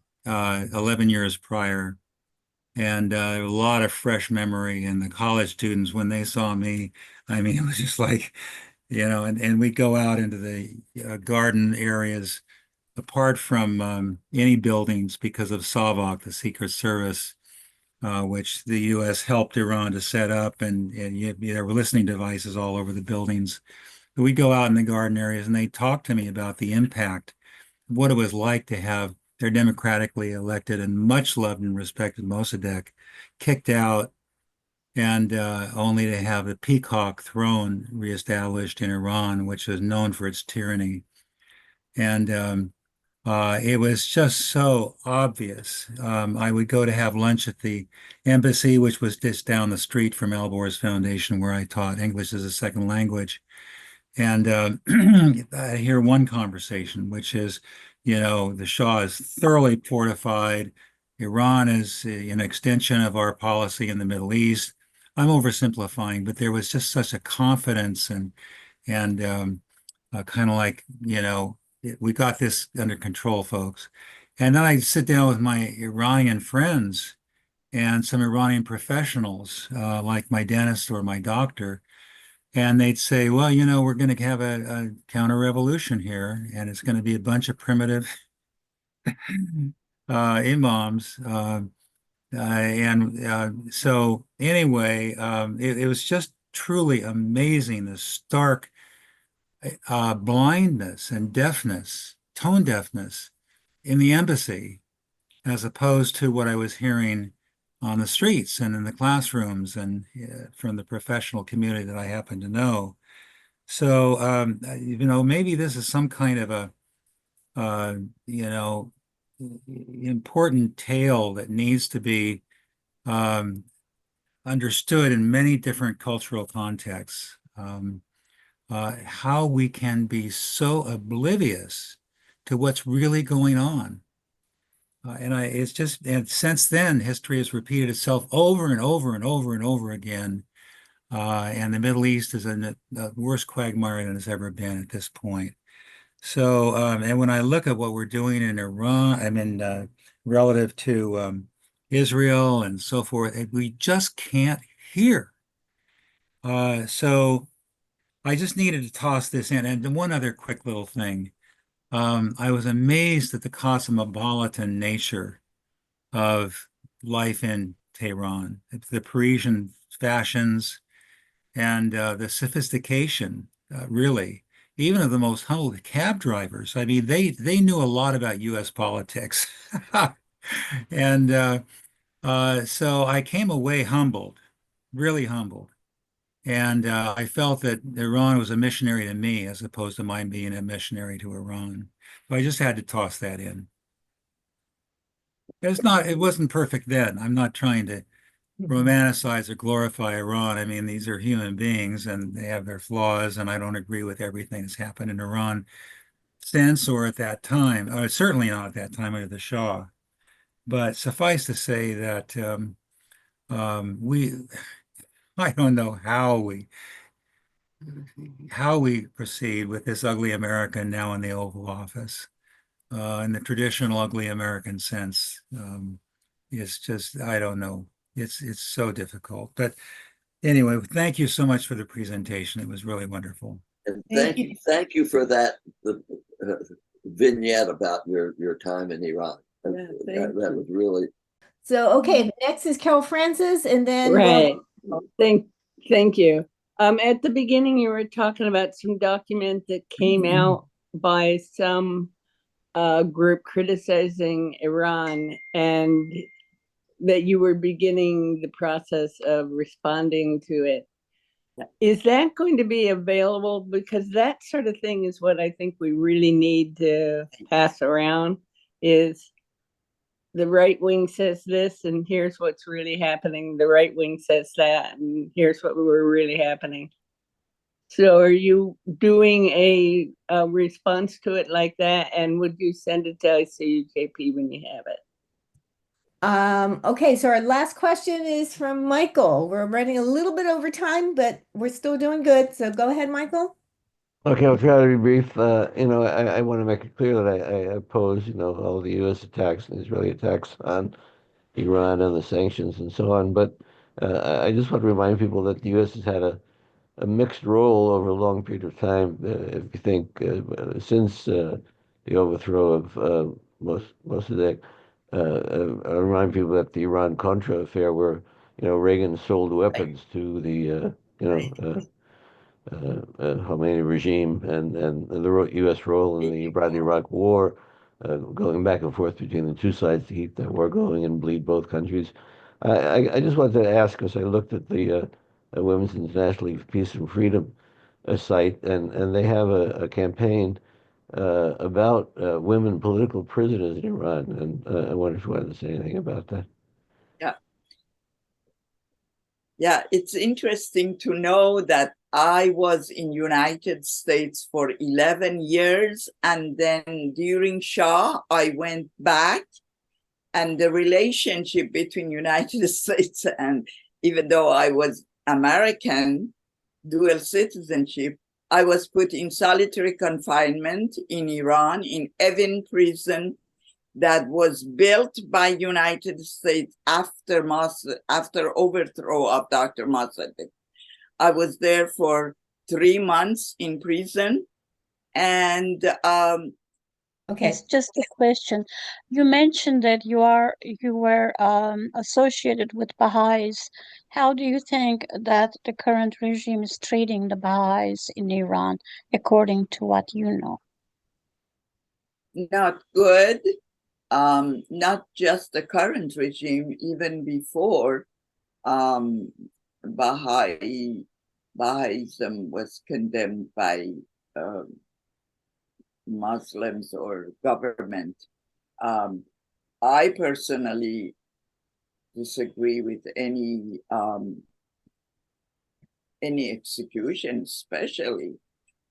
years prior, and a lot of fresh memory. And the college students, when they saw me, I mean, it was just like, and we go out into the garden areas apart from any buildings because of SAVAK, the Secret Service, which the U.S. helped Iran to set up, and there were listening devices all over the buildings. But we go out in the garden areas, and they talk to me about the impact, what it was like to have their democratically elected and much loved and respected Mossadegh kicked out, and only to have the peacock throne reestablished in Iran, which is known for its tyranny. And it was just so obvious. I would go to have lunch at the embassy, which was just down the street from Albor's Foundation, where I taught English as a second language. And I hear one conversation, which is, the Shah is thoroughly fortified. Iran is an extension of our policy in the Middle East. I'm oversimplifying, but there was just such a confidence and kind of like, we got this under control, folks. And then I sit down with my Iranian friends and some Iranian professionals, like my dentist or my doctor, and they'd say, well, we're going to have a counter-revolution here, and it's going to be a bunch of primitive imams. So anyway, it was just truly amazing, the stark blindness and deafness, tone deafness in the embassy, as opposed to what I was hearing on the streets and in the classrooms and from the professional community that I happen to know. So, maybe this is some kind of a, important tale that needs to be understood in many different cultural contexts, how we can be so oblivious to what's really going on. It's just, and since then, history has repeated itself over and over and over and over again. And the Middle East is in the worst quagmire than it's ever been at this point. So, and when I look at what we're doing in Iran, I mean, relative to Israel and so forth, we just can't hear. So I just needed to toss this in. And one other quick little thing. I was amazed at the cosmopolitan nature of life in Tehran, the Parisian fashions and the sophistication, really, even of the most humble cab drivers. I mean, they knew a lot about U.S. politics. And so I came away humbled, really humbled. And I felt that Iran was a missionary to me as opposed to mine being a missionary to Iran. So I just had to toss that in. It wasn't perfect then. I'm not trying to romanticize or glorify Iran. I mean, these are human beings and they have their flaws, and I don't agree with everything that's happened in Iran since or at that time, or certainly not at that time under the Shah. But suffice to say that I don't know how we proceed with this ugly American now in the Oval Office. In the traditional ugly American sense, it's just, I don't know. It's so difficult. But anyway, thank you so much for the presentation. It was really wonderful. And thank you for that vignette about your time in Iran. Yeah, that was really. So, okay, next is Carol Francis, and then right. Thank you. At the beginning, you were talking about some document that came out by some group criticizing Iran, and that you were beginning the process of responding to it. Is that going to be available? Because that sort of thing is what I think we really need to pass around, is the right wing says this, and here's what's really happening. The right wing says that, and here's what were really happening. So are you doing a response to it like that? And would you send it to ICUJP when you have it? Okay, so our last question is from Michael. We're running a little bit over time, but we're still doing good. So go ahead, Michael. Okay, I'll try to be brief. I want to make it clear that I oppose, all the U.S. attacks and Israeli attacks on Iran and the sanctions and so on. But I just want to remind people that the U.S. has had a mixed role over a long period of time. If you think since the overthrow of Mossadegh, I remind people that the Iran-Contra affair, where Reagan sold weapons to the Khomeini regime, and the U.S. role in the Iran-Iraq war, going back and forth between the two sides to keep that war going and bleed both countries. I just wanted to ask, because I looked at the Women's International League for Peace and Freedom site, and they have a campaign about women political prisoners in Iran, and I wonder if you wanted to say anything about that. Yeah, it's interesting to know that I was in United States for 11 years, and then during Shah, I went back, and the relationship between United States and, even though I was American, dual citizenship, I was put in solitary confinement in Iran, in Evin prison, that was built by United States after overthrow of Dr. Mossadegh. I was there for 3 months in prison, and okay, it's just a question. You mentioned that you were associated with Baha'is. How do you think that the current regime is treating the Baha'is in Iran, according to what you know? Not good. Not just the current regime, even before, Bahaism was condemned by Muslims or government. I personally disagree with any execution, especially,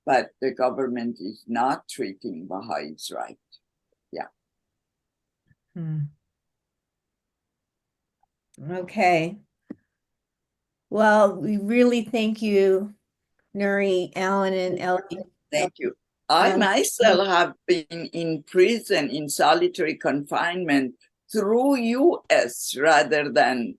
but the government is not treating Baha'is right. Yeah. Okay. Well, we really thank you, Nuri, Alan, and Ellie. Thank you. I Um, myself have been in prison in solitary confinement through US rather than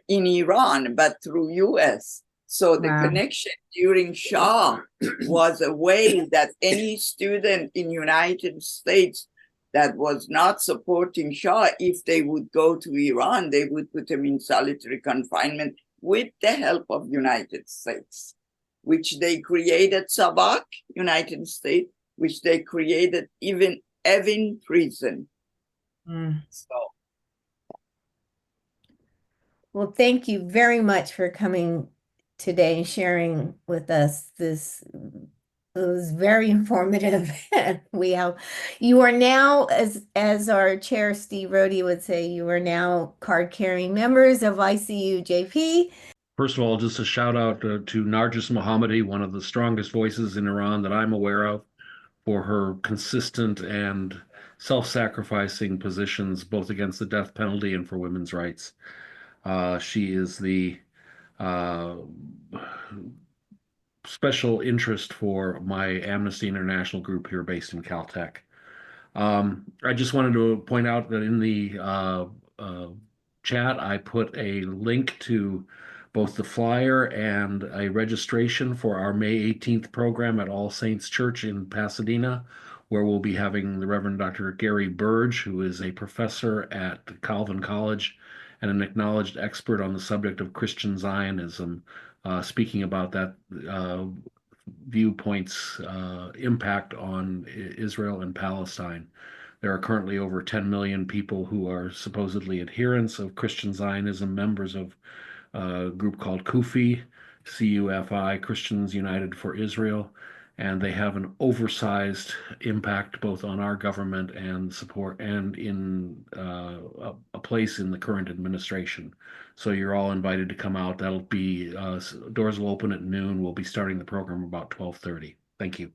in Iran, but through US. So the Wow. connection during Shah was a way that any student in United States that was not supporting Shah, if they would go to Iran, they would put them in solitary confinement with the help of United States, which they created Sabak, United States, which they created even Evin prison. So Well, thank you very much for coming today and sharing with us this. It was very informative. You are now, as our chair Steve Rohde would say, you are now card-carrying members of ICUJP. First of all, just a shout out to Narges Mohammadi, one of the strongest voices in Iran that I'm aware of, for her consistent and self-sacrificing positions both against the death penalty and for women's rights. She is the special interest for my Amnesty International group here based in Caltech. I just wanted to point out that in the chat, I put a link to both the flyer and a registration for our May 18th program at All Saints Church in Pasadena, where we'll be having the Reverend Dr. Gary Burge, who is a professor at Calvin College and an acknowledged expert on the subject of Christian Zionism, speaking about that viewpoint's impact on Israel and Palestine. There are currently over 10 million people who are supposedly adherents of Christian Zionism, members of a group called CUFI, C-U-F-I, Christians United for Israel, and they have an oversized impact both on our government and support and in a place in the current administration. So you're all invited to come out. That'll be doors will open at noon. We'll be starting the program about 12:30. Thank you.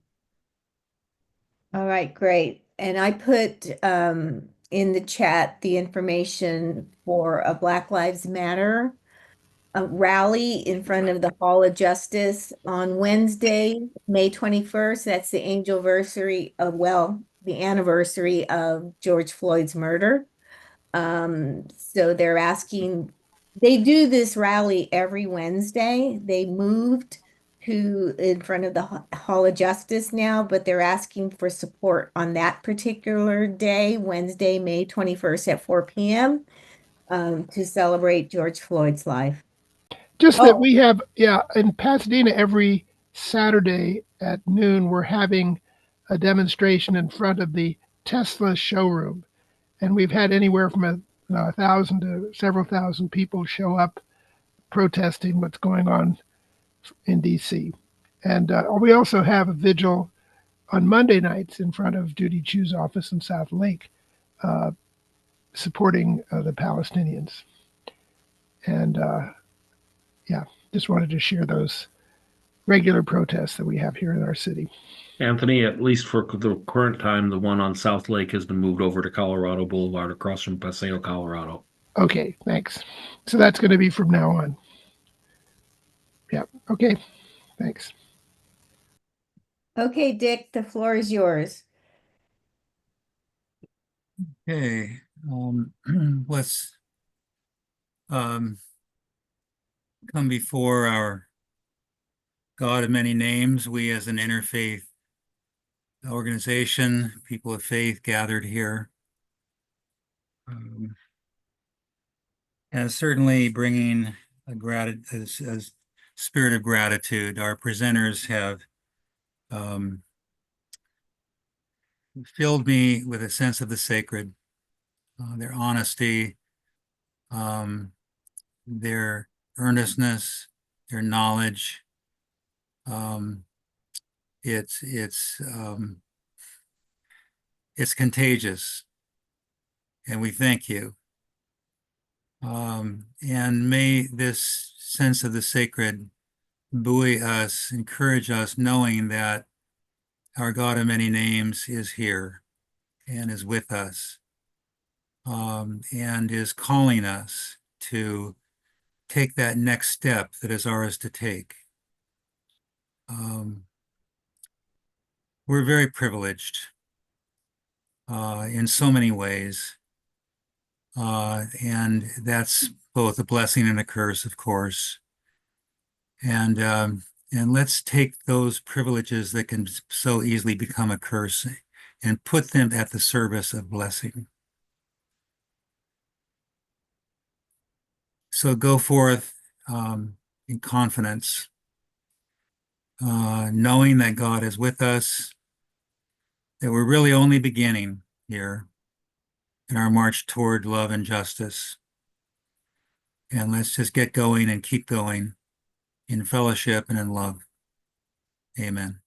All right, great. And I put in the chat the information for a Black Lives Matter rally in front of the Hall of Justice on Wednesday, May 21st. That's the anniversary of George Floyd's murder. So they're asking, they do this rally every Wednesday. They moved to in front of the Hall of Justice now, but they're asking for support on that particular day, Wednesday, May 21st at 4 p.m. To celebrate George Floyd's life. Just that we have, in Pasadena every Saturday at noon, we're having a demonstration in front of the Tesla showroom. And we've had anywhere from 1,000 to several thousand people show up protesting what's going on in DC. And we also have a vigil on Monday nights in front of Judy Chu's office in South Lake, supporting the Palestinians. And just wanted to share those regular protests that we have here in our city. Anthony, at least for the current time, the one on South Lake has been moved over to Colorado Boulevard across from Paseo, Colorado. Okay, thanks. So that's going to be from now on. Yeah, okay, thanks. Okay, Dick, the floor is yours. Okay, let's come before our God of many names. We as an interfaith organization, people of faith gathered here, and certainly bringing a spirit of gratitude. Our presenters have filled me with a sense of the sacred, their honesty, their earnestness, their knowledge. It's contagious, and we thank you. And may this sense of the sacred buoy us, encourage us, knowing that our God of many names is here and is with us, and is calling us to take that next step that is ours to take. We're very privileged in so many ways, and that's both a blessing and a curse, of course. And let's take those privileges that can so easily become a curse and put them at the service of blessing. So go forth in confidence, knowing that God is with us, that we're really only beginning here in our march toward love and justice. And let's just get going and keep going in fellowship and in love. Amen.